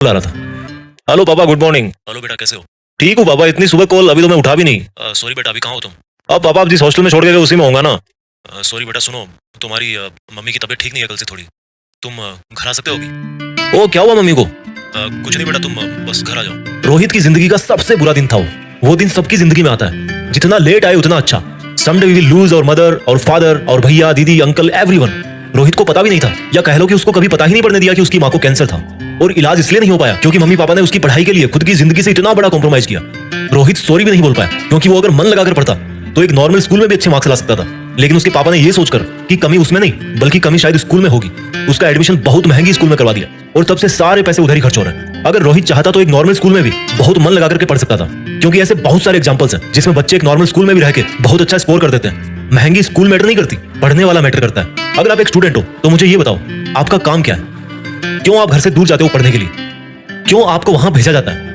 बुला रहा था। हेलो पापा, गुड मॉर्निंग। हेलो बेटा, कैसे हो? ठीक हूँ पापा, इतनी सुबह कॉल अभी तो मैं उठा भी नहीं। सॉरी बेटा, अभी कहाँ हो तुम? अब पापा आप जिस हॉस्टल में छोड़ के गए उसी में होगा ना। सॉरी बेटा, सुनो, तुम्हारी मम्मी की तबीयत ठीक नहीं है कल से थोड़ी। तुम घर आ सकते हो अभी? ओ क्या हुआ मम्मी को? कुछ नहीं बेटा, तुम बस घर आ जाओ। रोहित की जिंदगी का सबसे बुरा दिन था वो दिन सबकी जिंदगी में आता है। जितना लेट आए उतना अच्छा। समडे वी विल लूज और मदर और फादर और भैया दीदी अंकल एवरीवन। रोहित को पता भी नहीं था, या कह लो कि उसको कभी पता ही नहीं पड़ने दिया कि उसकी माँ को कैंसर था। और इलाज इसलिए नहीं हो पाया क्योंकि मम्मी पापा ने उसकी पढ़ाई के लिए खुद की जिंदगी से इतना बड़ा कॉम्प्रोमाइज किया। रोहित सॉरी भी नहीं बोल पाया क्योंकि वो अगर मन लगाकर पढ़ता तो एक नॉर्मल स्कूल में भी अच्छे मार्क्स ला सकता था। लेकिन उसके पापा ने ये सोचकर कि कमी उसमें नहीं बल्कि कमी शायद स्कूल में होगी, उसका एडमिशन बहुत महंगी स्कूल में करवा दिया। और तब से सारे पैसे उधर ही खर्च हो रहे हैं। अगर रोहित चाहता तो एक नॉर्मल स्कूल में भी बहुत मन लगा करके पढ़ सकता था, क्योंकि ऐसे बहुत सारे एग्जांपल्स हैं जिसमें बच्चे एक नॉर्मल स्कूल में भी रह के बहुत अच्छा स्कोर कर देते हैं। महंगी स्कूल मैटर नहीं करती, पढ़ने वाला मैटर करता है। अगर आप एक स्टूडेंट हो तो मुझे ये बताओ, आपका काम क्या है? क्यों आप घर से दूर जाते हो पढ़ने के लिए? क्यों आपको वहां भेजा जाता है?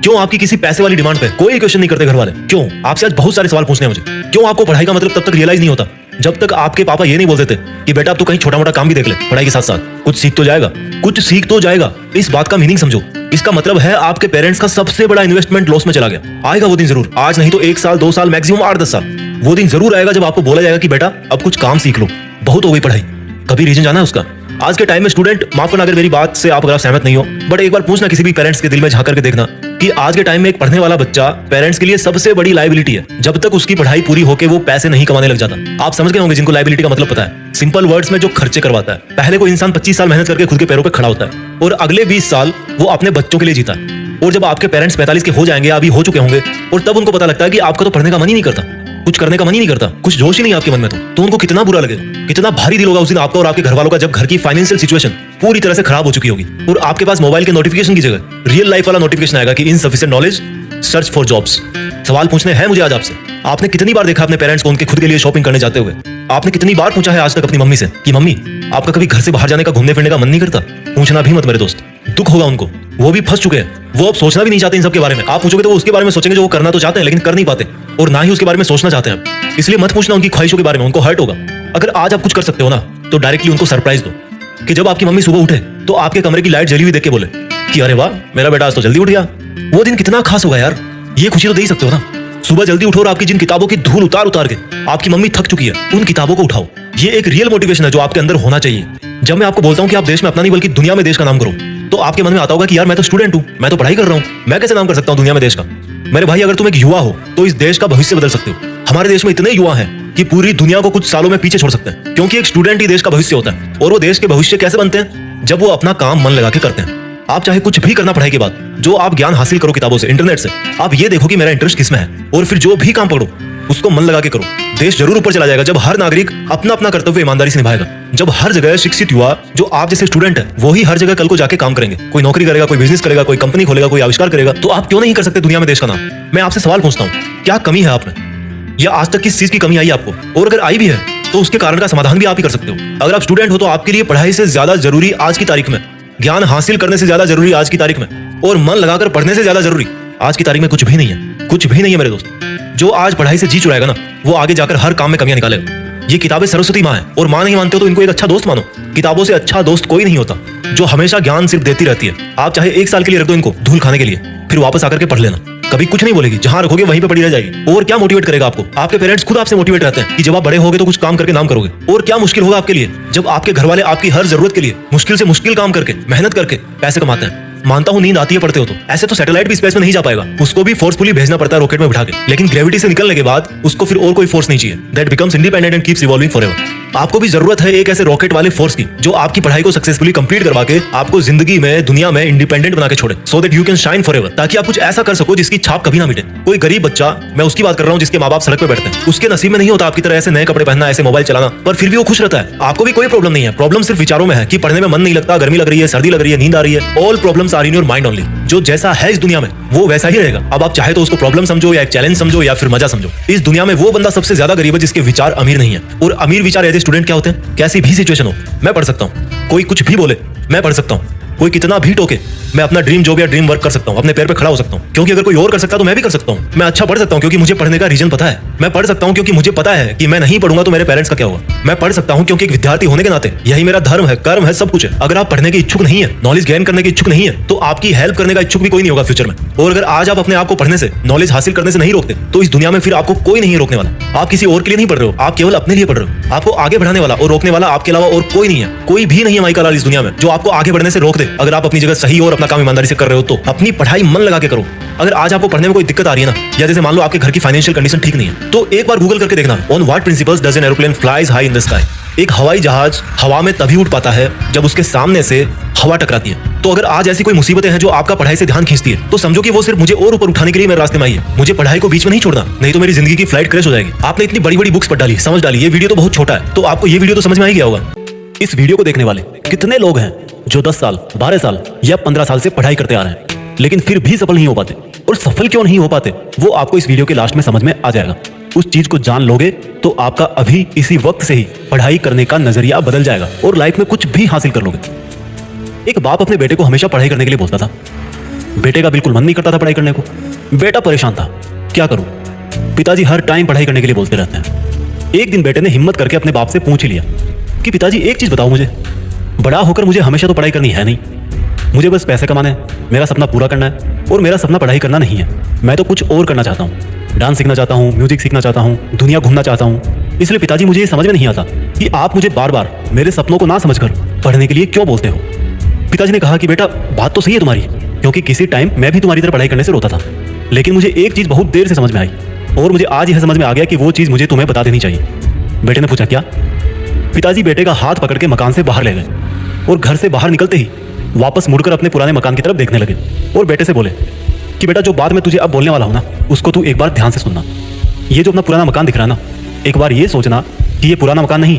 क्यों आपकी किसी पैसे वाली डिमांड पे कोई क्वेश्चन नहीं करते घर वाले? क्यों? आपसे आज बहुत सारे सवाल पूछने हैं मुझे। क्यों आपको पढ़ाई का मतलब तब तक रियलाइज नहीं होता जब तक आपके पापा ये नहीं बोल देते कि बेटा अब तो कहीं छोटा मोटा काम भी देख ले, पढ़ाई के साथ साथ कुछ सीख तो जाएगा, कुछ सीख तो जाएगा। इस बात का मीनिंग समझो। इसका मतलब है आपके पेरेंट्स का सबसे बड़ा इन्वेस्टमेंट लॉस में चला गया। आएगा वो दिन जरूर, आज नहीं तो 1 साल 2 साल मैक्सिमम 8-10 साल। वो दिन जरूर आएगा जब आपको बोला जाएगा कि बेटा अब कुछ काम सीख लो, बहुत हो गई पढ़ाई। कभी रीजन जाना है उसका? आज के टाइम में स्टूडेंट, माफ करना अगर मेरी बात से आप अगर सहमत नहीं हो, बट एक बार पूछना किसी भी पेरेंट्स के दिल में झांक करके देखना कि आज के टाइम में एक पढ़ने वाला बच्चा पेरेंट्स के लिए सबसे बड़ी लायबिलिटी है जब तक उसकी पढ़ाई पूरी होके वो पैसे नहीं कमाने लग जाता। आप समझ गए होंगे जिनको लायबिलिटी का मतलब पता है। सिंपल वर्ड्स में जो खर्चे करवाता है। पहले कोई इंसान 25 साल मेहनत करके खुद के पैरों पर खड़ा होता है और अगले 20 साल वो अपने बच्चों के लिए जीता है। और जब आपके पेरेंट्स 45 के हो जाएंगे, अभी हो चुके होंगे, और तब उनको पता लगता है कि आपका तो पढ़ने का मन ही नहीं करता, कुछ करने का मन ही नहीं करता, कुछ जोश ही नहीं आपके मन में, तो उनको कितना बुरा लगेगा, कितना भारी दिल होगा उस दिन आपका और आपके घर वालों का जब घर की फाइनेंशियल सिचुएशन पूरी तरह से खराब हो चुकी होगी और आपके पास मोबाइल के नोटिफिकेशन की जगह रियल लाइफ वाला नोटिफिकेशन आएगा कि insufficient knowledge, search for jobs. सवाल पूछने हैं मुझे आज आपसे, आपने कितनी बार देखा अपने पेरेंट्स को उनके खुद के लिए शॉपिंग करने जाते हुए? आपने कितनी बार पूछा है आज तक अपनी मम्मी से कि मम्मी आपका कभी घर से बाहर जाने का, घूमने फिरने का मन नहीं करता? पूछना भी मत मेरे दोस्त, दुख होगा उनको। वो भी फंस चुके हैं, वो अब सोचना भी नहीं चाहते इन सब के बारे में। आप पूछोगे तो वो उसके बारे में सोचेंगे जो वो करना तो चाहते हैं लेकिन कर नहीं पाते, और ना ही उसके बारे में सोचना चाहते हैं। इसलिए मत पूछना उनकी ख्वाहिशों के बारे में, उनको हर्ट होगा। अगर आज आप कुछ कर सकते हो ना तो डायरेक्टली उनको सरप्राइज दो कि जब आपकी मम्मी सुबह उठे तो आपके कमरे की लाइट जली हुई देख के बोले कि अरे वाह मेरा बेटा आज तो जल्दी उठ गया। वो दिन कितना खास होगा यार, ये खुशी तो दे ही सकते हो ना। सुबह जल्दी उठो और आपकी जिन किताबों की धूल उतार उतार के आपकी मम्मी थक चुकी है उन किताबों को उठाओ। ये एक रियल मोटिवेशन है जो आपके अंदर होना चाहिए। जब मैं आपको बोलता हूँ कि आप देश में अपना नहीं बल्कि दुनिया में देश का नाम करो, तो आपके मन में आता होगा कि यार मैं तो स्टूडेंट हूँ, मैं तो पढ़ाई कर रहा हूँ, मैं कैसे नाम कर सकता हूँ दुनिया में देश का? मेरे भाई, अगर तुम एक युवा हो तो इस देश का भविष्य बदल सकते हो। हमारे देश में इतने युवा हैं कि पूरी दुनिया को कुछ सालों में पीछे छोड़ सकते हैं, क्योंकि एक स्टूडेंट ही देश का भविष्य होता है। और वो देश के भविष्य कैसे बनते हैं? जब वो अपना काम मन लगा के करते हैं। आप चाहे कुछ भी करना पढ़ाई के बाद, जो आप ज्ञान हासिल करो किताबों से, इंटरनेट से, आप ये देखो कि मेरा इंटरेस्ट किसमें है, और फिर जो भी काम पढ़ो उसको मन लगा के करो। देश जरूर ऊपर चला जाएगा जब हर नागरिक अपना अपना कर्तव्य ईमानदारी से निभाएगा। जब हर जगह शिक्षित युवा जो आप जैसे स्टूडेंट है वो ही हर जगह कल को जाके काम करेंगे, कोई नौकरी करेगा, कोई बिजनेस करेगा, कोई कंपनी खोलेगा, कोई आविष्कार करेगा, तो आप क्यों नहीं कर सकते दुनिया में देश का नाम? मैं आपसे सवाल पूछता हूँ, क्या कमी है आप में, या आज तक किस चीज की कमी आई आपको? और अगर आई भी है तो उसके कारण का समाधान भी आप ही कर सकते हो। अगर आप स्टूडेंट हो तो आपके लिए पढ़ाई से ज्यादा जरूरी आज की तारीख में, ज्ञान हासिल करने से ज्यादा जरूरी आज की तारीख में, और मन लगाकर पढ़ने से ज्यादा जरूरी आज की तारीख में कुछ भी नहीं है। कुछ भी नहीं है मेरे दोस्त। जो आज पढ़ाई से जी चुराएगा ना, वो आगे जाकर हर काम में कमियां निकालेगा। ये किताबें सरस्वती माँ है, और माँ नहीं मानते हो तो इनको एक अच्छा दोस्त मानो। किताबों से अच्छा दोस्त कोई नहीं होता, जो हमेशा ज्ञान सिर्फ देती रहती है। आप चाहे 1 साल के लिए रख दो इनको धूल खाने के लिए, फिर वापस आकर के पढ़ लेना, कभी कुछ नहीं बोलेगी। जहां रखोगे वहीं पे पड़ी रह जाएगी। और क्या मोटिवेट करेगा आपको? आपके पेरेंट्स खुद आपसे मोटिवेट रहते हैं कि जब आप बड़े होगे तो कुछ काम करके नाम करोगे। और क्या मुश्किल होगा आपके लिए जब आपके घर वाले आपकी हर जरूरत के लिए मुश्किल से मुश्किल काम करके, मेहनत करके पैसे कमाते हैं। मानता हूं नींद आती है पढ़ते हो तो, ऐसे तो सैटेलाइट भी स्पेस में नहीं जा पाएगा, उसको भी फोर्सफुली भेजना पड़ता है रॉकेट में बिठा के। लेकिन ग्रेविटी से निकलने के बाद उसको फिर और कोई फोर्स नहीं चाहिए। That becomes independent and keeps revolving forever. आपको भी जरूरत है एक ऐसे रॉकेट वाले फोर्स की जो आपकी पढ़ाई को सक्सेसफुली कंप्लीट करवा के आपको जिंदगी में, दुनिया में इंडिपेंडेंट बना के छोड़े, so that you can shine forever, ताकि आप कुछ ऐसा कर सको जिसकी छाप कभी ना मिटे। कोई गरीब बच्चा, मैं उसकी बात कर रहा हूँ जिसके माँ बाप सड़क पे बैठते हैं, उसके नसीब में नहीं होता आपकी तरह ऐसे नए कपड़े पहनना, ऐसे मोबाइल चलाना, पर फिर भी वो खुश रहता है। आपको भी कोई प्रॉब्लम नहीं है। प्रॉब्लम सिर्फ विचारों में है कि पढ़ने में मन नहीं लगता, गर्मी लग रही है, सर्दी लग रही है, नींद आ रही है। All problems are in your mind only. जो जैसा है इस दुनिया में वो वैसा ही रहेगा। अब आप चाहे तो उसको प्रॉब्लम समझो या एक चैलेंज समझो या फिर मजा समझो। इस दुनिया में वो बंदा सबसे ज्यादा गरीब है जिसके विचार अमीर नहीं है। और अमीर विचार एज ए स्टूडेंट क्या होते हैं? कैसी भी सिचुएशन हो मैं पढ़ सकता हूँ, कोई कुछ भी बोले मैं पढ़ सकता हूँ, कोई कितना भी टोके, मैं अपना ड्रीम जॉब या ड्रीम वर्क कर सकता हूँ, अपने पैर पे खड़ा हो सकता हूँ। क्योंकि अगर कोई और कर सकता तो मैं भी कर सकता हूँ। मैं अच्छा पढ़ सकता हूँ क्योंकि मुझे पढ़ने का रीजन पता है। मैं पढ़ सकता हूँ क्योंकि मुझे पता है कि मैं नहीं पढ़ूंगा तो मेरे पेरेंट्स का क्या होगा। मैं पढ़ सकता हूँ क्योंकि एक विद्यार्थी होने के नाते यही मेरा धर्म है, कर्म है, सब कुछ है। अगर आप पढ़ने के इच्छुक नहीं है, नॉलेज गेन करने के इच्छुक नहीं है, तो आपकी हेल्प करने का इच्छुक भी कोई नहीं होगा फ्यूचर में। और अगर आज आप अपने आप को पढ़ने से, नॉलेज हासिल करने से नहीं रोकते, तो इस दुनिया में फिर आपको कोई नहीं रोकने वाला। आप किसी और के लिए नहीं पढ़ रहे हो, आप केवल अपने लिए पढ़ रहे हो। आपको आगे बढ़ाने वाला और रोकने वाला आपके अलावा और कोई नहीं है। कोई भी नहीं है माइका लाल इस दुनिया में जो आपको आगे बढ़ने से रोक दे। अगर आप अपनी जगह सही और अपना काम ईमानदारी से कर रहे हो तो अपनी पढ़ाई मन लगा के करो। अगर आज आपको पढ़ने में कोई दिक्कत आ रही है ना, या जैसे मान लो आपके घर की फाइनेंशियल कंडीशन ठीक नहीं है, तो एक बार गूगल करके देखना, on what principles does an aeroplane flies high in the sky. एक हवाई जहाज हवा में तभी उठ पाता है जब उसके सामने से हवा टकराती है। तो अगर आज ऐसी कोई मुसीबतें हैं जो आपका पढ़ाई से ध्यान खींचती है, तो समझो कि वो सिर्फ मुझे और ऊपर उठाने के लिए मेरे रास्ते में आई है। मुझे पढ़ाई को बीच में नहीं छोड़ना, नहीं तो मेरी जिंदगी की फ्लाइट क्रैश हो जाएगी। आपने इतनी बड़ी बड़ी बुक्स पढ़ डाली, समझ डाली, ये वीडियो तो बहुत छोटा है, तो आपको ये वीडियो तो समझ में आ ही गया होगा। इस वीडियो को देखने वाले कितने लोग हैं जो 10 साल, 12 साल या 15 साल से पढ़ाई करते आ रहे हैं, लेकिन फिर भी सफल नहीं हो पाते। और सफल क्यों नहीं हो पाते वो आपको इस वीडियो के लास्ट में समझ में आ जाएगा। उस चीज को जान लोगे तो आपका अभी इसी वक्त से ही पढ़ाई करने का नजरिया बदल जाएगा और लाइफ में कुछ भी हासिल कर लोगे। एक बाप अपने बेटे को हमेशा पढ़ाई करने के लिए बोलता था। बेटे का बिल्कुल मन नहीं करता था पढ़ाई करने को। बेटा परेशान था, क्या करूं। पिताजी हर टाइम पढ़ाई करने के लिए बोलते रहते हैं। एक दिन बेटे ने हिम्मत करके अपने बाप से पूछ ही लिया कि पिताजी एक चीज बताओ मुझे, बड़ा होकर मुझे हमेशा तो पढ़ाई करनी है नहीं, मुझे बस पैसे कमाने हैं, मेरा सपना पूरा करना है। और मेरा सपना पढ़ाई करना नहीं है, मैं तो कुछ और करना चाहता हूँ। डांस सीखना चाहता हूँ, म्यूजिक सीखना चाहता हूँ, दुनिया घूमना चाहता हूँ। इसलिए पिताजी मुझे ये समझ में नहीं आता कि आप मुझे बार बार मेरे सपनों को ना समझकर पढ़ने के लिए क्यों बोलते हो। पिताजी ने कहा कि बेटा बात तो सही है तुम्हारी, क्योंकि किसी टाइम मैं भी तुम्हारी तरह पढ़ाई करने से रोता था, लेकिन मुझे एक चीज बहुत देर से समझ में आई और मुझे आज यह समझ में आ गया कि वो चीज मुझे तुम्हें बता देनी चाहिए। बेटे ने पूछा क्या? पिताजी बेटे का हाथ पकड़ के मकान से बाहर ले गए और घर से बाहर निकलते ही वापस मुड़कर अपने पुराने मकान की तरफ देखने लगे और बेटे से बोले कि बेटा जो बात मैं तुझे अब बोलने वाला हूं ना, उसको तू एक बार ध्यान से सुनना। ये जो अपना पुराना मकान दिख रहा है ना, एक बार ये सोचना कि ये पुराना मकान नहीं,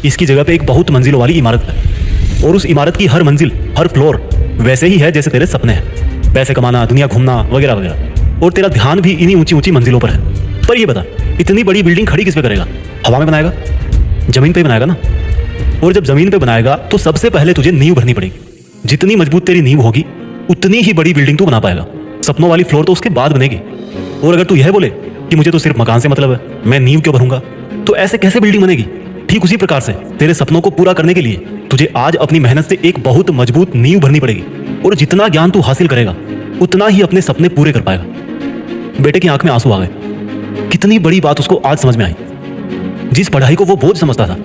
इसकी जगह पे एक बहुत मंजिलों वाली इमारत है और उस इमारत की हर मंजिल, हर फ्लोर वैसे ही है जैसे तेरे सपने हैं, पैसे कमाना, दुनिया घूमना वगैरह वगैरह। और तेरा ध्यान भी इन्हीं ऊंची ऊंची मंजिलों पर है। पर ये बता, इतनी बड़ी बिल्डिंग खड़ी किस पे करेगा? हवा में बनाएगा? जमीन पे बनाएगा ना। और जब जमीन पे बनाएगा तो सबसे पहले तुझे नींव भरनी पड़ेगी। जितनी मजबूत तेरी नींव होगी उतनी ही बड़ी बिल्डिंग तू बना पाएगा। सपनों वाली फ्लोर तो उसके बाद बनेगी। और अगर तू यह बोले कि मुझे तो सिर्फ मकान से मतलब है, मैं नींव क्यों भरूंगा, तो ऐसे कैसे बिल्डिंग बनेगी? ठीक उसी प्रकार से तेरे सपनों को पूरा करने के लिए तुझे आज अपनी मेहनत से एक बहुत मजबूत नींव भरनी पड़ेगी। और जितना ज्ञान तू हासिल करेगा उतना ही अपने सपने पूरे कर पाएगा। बेटे की आंख में आंसू आ गए। कितनी बड़ी बात उसको आज समझ में आई। जिस पढ़ाई को वो बोझ समझता था,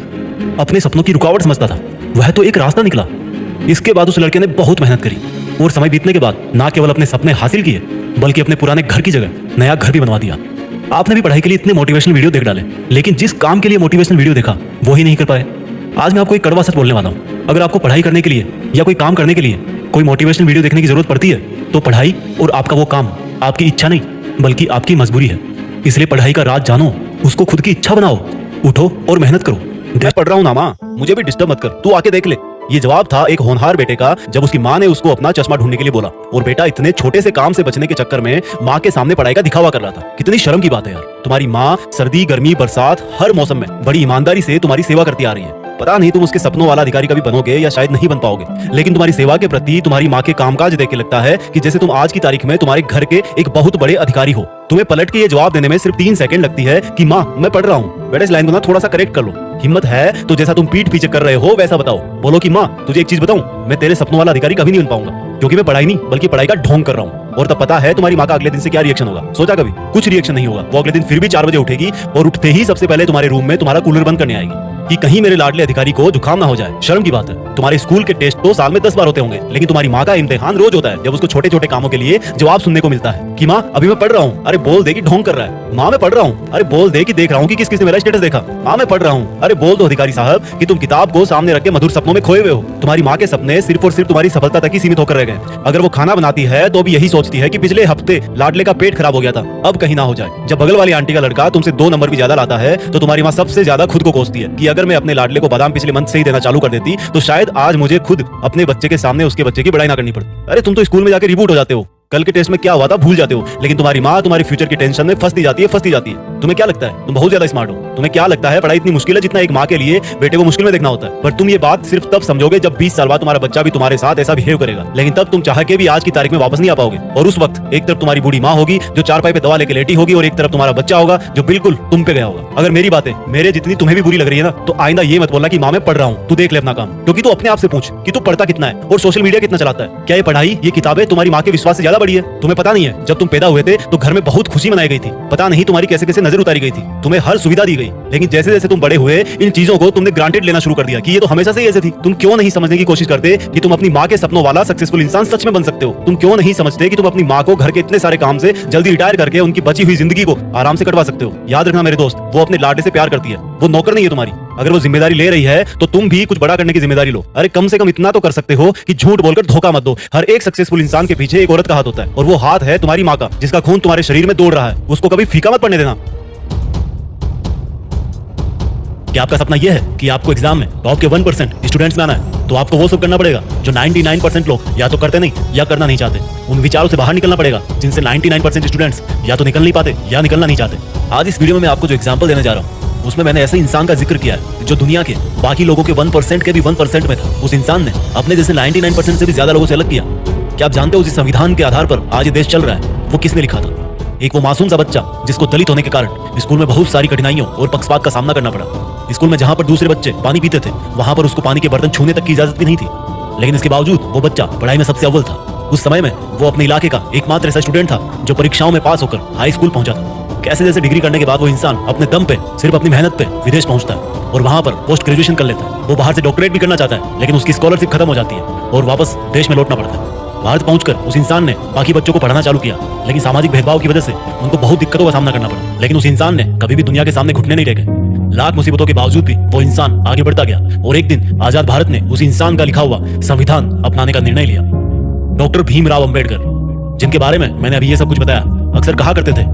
अपने सपनों की रुकावट समझता था, वह तो एक रास्ता निकला। इसके बाद उस लड़के ने बहुत मेहनत करी और समय बीतने के बाद ना केवल अपने सपने हासिल किए बल्कि अपने पुराने घर की जगह नया घर भी बनवा दिया। आपने भी पढ़ाई के लिए इतने मोटिवेशनल वीडियो देख डाले, लेकिन जिस काम के लिए मोटिवेशनल वीडियो देखा वो ही नहीं कर पाए। आज मैं आपको एक कड़वा सच बोलने वाला हूँ। अगर आपको पढ़ाई करने के लिए या कोई काम करने के लिए कोई मोटिवेशनल वीडियो देखने की जरूरत पड़ती है, तो पढ़ाई और आपका वो काम आपकी इच्छा नहीं बल्कि आपकी मजबूरी है। इसलिए पढ़ाई का राज जानो, उसको खुद की इच्छा बनाओ, उठो और मेहनत करो। मैं पढ़ रहा हूँ ना माँ, मुझे भी डिस्टर्ब मत कर, तू आके देख ले। ये जवाब था एक होनहार बेटे का जब उसकी माँ ने उसको अपना चश्मा ढूंढने के लिए बोला और बेटा इतने छोटे से काम से बचने के चक्कर में माँ के सामने पढ़ाई का दिखावा कर रहा था। कितनी शर्म की बात है यार। तुम्हारी माँ सर्दी, गर्मी, बरसात हर मौसम में बड़ी ईमानदारी से तुम्हारी सेवा करती आ रही है। पता नहीं तुम उसके सपनों वाला अधिकारी कभी बनोगे या शायद नहीं बन पाओगे, लेकिन तुम्हारी सेवा के प्रति तुम्हारी माँ के कामकाज देख के लगता है कि जैसे तुम आज की तारीख में तुम्हारे घर के एक बहुत बड़े अधिकारी हो। तुम्हें पलट के ये जवाब देने में सिर्फ 3 सेकंड लगती है कि माँ मैं पढ़ रहा हूँ। बेटा इस लाइन को ना थोड़ा सा करेक्ट कर लो। हिम्मत है तो जैसा तुम पीठ पीछे कर रहे हो वैसा बताओ। बोलो कि माँ तुझे एक चीज बताऊं, मैं तेरे सपनों वाला अधिकारी कभी नहीं बन पाऊंगा, क्योंकि मैं पढ़ाई नहीं बल्कि पढ़ाई का ढोंग कर रहा हूँ। और तब पता है तुम्हारी माँ का अगले दिन से क्या रिएक्शन होगा? सोचा कभी? कुछ रिएक्शन नहीं होगा। वो अगले दिन फिर भी 4 बजे उठेगी और उठते ही सबसे पहले तुम्हारे रूम में तुम्हारा कूलर बंद करने आएगी कि कहीं मेरे लाडले अधिकारी को जुकाम ना हो जाए। शर्म की बात है। तुम्हारे स्कूल के टेस्ट तो साल में 10 बार होते होंगे, लेकिन तुम्हारी माँ का इम्तिहान रोज होता है, जब उसको छोटे छोटे कामों के लिए जवाब सुनने को मिलता है कि माँ अभी मैं पढ़ रहा हूँ। अरे बोल दे कि ढोंग कर रहा है। माँ मैं पढ़ रहा हूँ। अरे बोल दे कि देख रहा हूँ कि किस किसने मेरा स्टेटस देखा। माँ मैं पढ़ रहा हूँ। अरे बोल दो अधिकारी साहब कि तुम किताब को सामने रख के मधुर सपनों में खोए हुए हो। तुम्हारी माँ के सपने सिर्फ और सिर्फ तुम्हारी सफलता तक ही सीमित होकर रह गए। अगर वो खाना बनाती है तो भी यही सोचती है कि पिछले हफ्ते लाडले का पेट खराब हो गया था, अब कहीं ना हो जाए। जब बगल वाली आंटी का लड़का तुमसे 2 नंबर भी ज्यादा लाता है तो तुम्हारी माँ सबसे ज्यादा खुद को कोसती है कि अगर मैं अपने लाडले को बादाम पिछले मंथ से ही देना चालू कर देती तो शायद आज मुझे खुद अपने बच्चे के सामने उसके बच्चे की बड़ाई ना करनी पड़ती। अरे तुम तो स्कूल में जाकर रिबूट हो जाते हो, कल के टेस्ट में क्या हुआ था भूल जाते हो, लेकिन तुम्हारी माँ तुम्हारे फ्यूचर की टेंशन में फंसती जाती है। तुम्हें क्या लगता है तुम बहुत ज्यादा स्मार्ट हो? तुम्हें क्या लगता है पढ़ाई इतनी मुश्किल है जितना एक माँ के लिए बेटे को मुश्किल में देखना होता है? पर तुम ये बात सिर्फ तब समझोगे जब 20 साल बाद तुम्हारा बच्चा भी तुम्हारे साथ ऐसा बिहेव करेगा। लेकिन तब तुम चाह के भी आज की तारीख में वापस नहीं आ पाओगे। और उस वक्त एक तरफ तुम्हारी बूढ़ी माँ होगी जो चारपाई पे दवा लेके लेटी होगी, और एक तरफ तुम्हारा बच्चा होगा जो बिल्कुल तुम पे गया होगा। अगर मेरी बातें मेरे जितनी तुम्हें भी बुरी लग रही है ना, तो आइंदा ये मत बोलना कि माँ मैं पढ़ रहा हूँ, तू देख ले अपना काम। क्योंकि तू अपने आप से पूछ कि तू पढ़ता कितना है और सोशल मीडिया कितना चलाता है। क्या ये पढ़ाई, ये किताबें तुम्हारी माँ के विश्वास से ज्यादा बड़ी है? तुम्हें पता नहीं है, जब तुम पैदा हुए थे तो घर में बहुत खुशी मनाई गई थी। पता नहीं तुम्हारी कैसे कैसे नजर उतारी गई थी, तुम्हें हर सुविधा दी गई। लेकिन जैसे जैसे तुम बड़े हुए इन चीजों को तुमने ग्रांटेड लेना शुरू कर दिया कि ये तो हमेशा से ही ऐसे थी। तुम क्यों नहीं समझने की कोशिश करते कि तुम अपनी माँ के सपनों वाला सक्सेसफुल इंसान सच में बन सकते हो? तुम क्यों नहीं समझते कि तुम अपनी माँ को घर के इतने सारे काम से जल्दी रिटायर करके उनकी बची हुई जिंदगी को आराम से कटवा सकते हो? याद रखना मेरे दोस्त, वो अपने लाडे से प्यार करती है, वो नौकर नहीं है तुम्हारी। अगर वो जिम्मेदारी ले रही है तो तुम भी कुछ बड़ा करने की जिम्मेदारी लो। अरे कम से कम इतना तो कर सकते हो कि झूठ बोलकर धोखा मत दो। हर एक सक्सेसफुल इंसान के पीछे एक औरत का हाथ होता है, और वो हाथ है तुम्हारी माँ का, जिसका खून तुम्हारे शरीर में दौड़ रहा है। उसको कभी फीका मत पड़ने देना। क्या आपका सपना यह है कि आपको एग्जाम में टॉप के 1% स्टूडेंट्स में आना है? तो आपको वो सब करना पड़ेगा जो 99% लोग या तो करते नहीं या करना नहीं चाहते। उन विचारों से बाहर निकलना पड़ेगा जिनसे 99% स्टूडेंट्स या तो निकल नहीं पाते या निकलना नहीं चाहते। आज इस वीडियो में मैं आपको जो एग्जाम्पल देने जा रहा हूँ, उसमें मैंने ऐसे इंसान का जिक्र किया है जो दुनिया के बाकी लोगों के 1% के भी 1% में था। उस इंसान ने अपने जैसे 99% से भी ज्यादा लोगों से अलग किया। क्या आप जानते हो उस संविधान के आधार पर आज ये देश चल रहा है, वो किसने लिखा था? एक वो मासूम सा बच्चा जिसको दलित होने के कारण स्कूल में बहुत सारी कठिनाइयों और पक्षपात का सामना करना पड़ा। स्कूल में जहां पर दूसरे बच्चे पानी पीते थे, वहां पर उसको पानी के बर्तन छूने तक की इजाजत भी नहीं थी। लेकिन इसके बावजूद वो बच्चा पढ़ाई में सबसे अव्वल था। उस समय में वो अपने इलाके का एकमात्र ऐसा स्टूडेंट था जो परीक्षाओं में पास होकर हाई स्कूल पहुंचा था। कैसे जैसे डिग्री करने के बाद वो इंसान अपने दम पे, सिर्फ अपनी मेहनत पे विदेश पहुंचता है और वहां पर पोस्ट ग्रेजुएशन कर लेता है। वो बाहर से डॉक्टरेट भी करना चाहता है, लेकिन उसकी स्कॉलरशिप खत्म हो जाती है और वापस देश में लौटना पड़ता है। भारत पहुंचकर उस इंसान ने बाकी बच्चों को पढ़ाना चालू किया, लेकिन सामाजिक भेदभाव की वजह से उनको बहुत दिक्कतों का सामना करना पड़ा। लेकिन उस इंसान ने कभी भी दुनिया के सामने घुटने नहीं टेके। लाख मुसीबतों के बावजूद भी वो इंसान आगे बढ़ता गया और एक दिन आजाद भारत ने उस इंसान का लिखा हुआ संविधान अपनाने का निर्णय लिया। डॉक्टर भीमराव अंबेडकर, जिनके बारे में मैंने अभी ये सब कुछ बताया, अक्सर कहा करते थे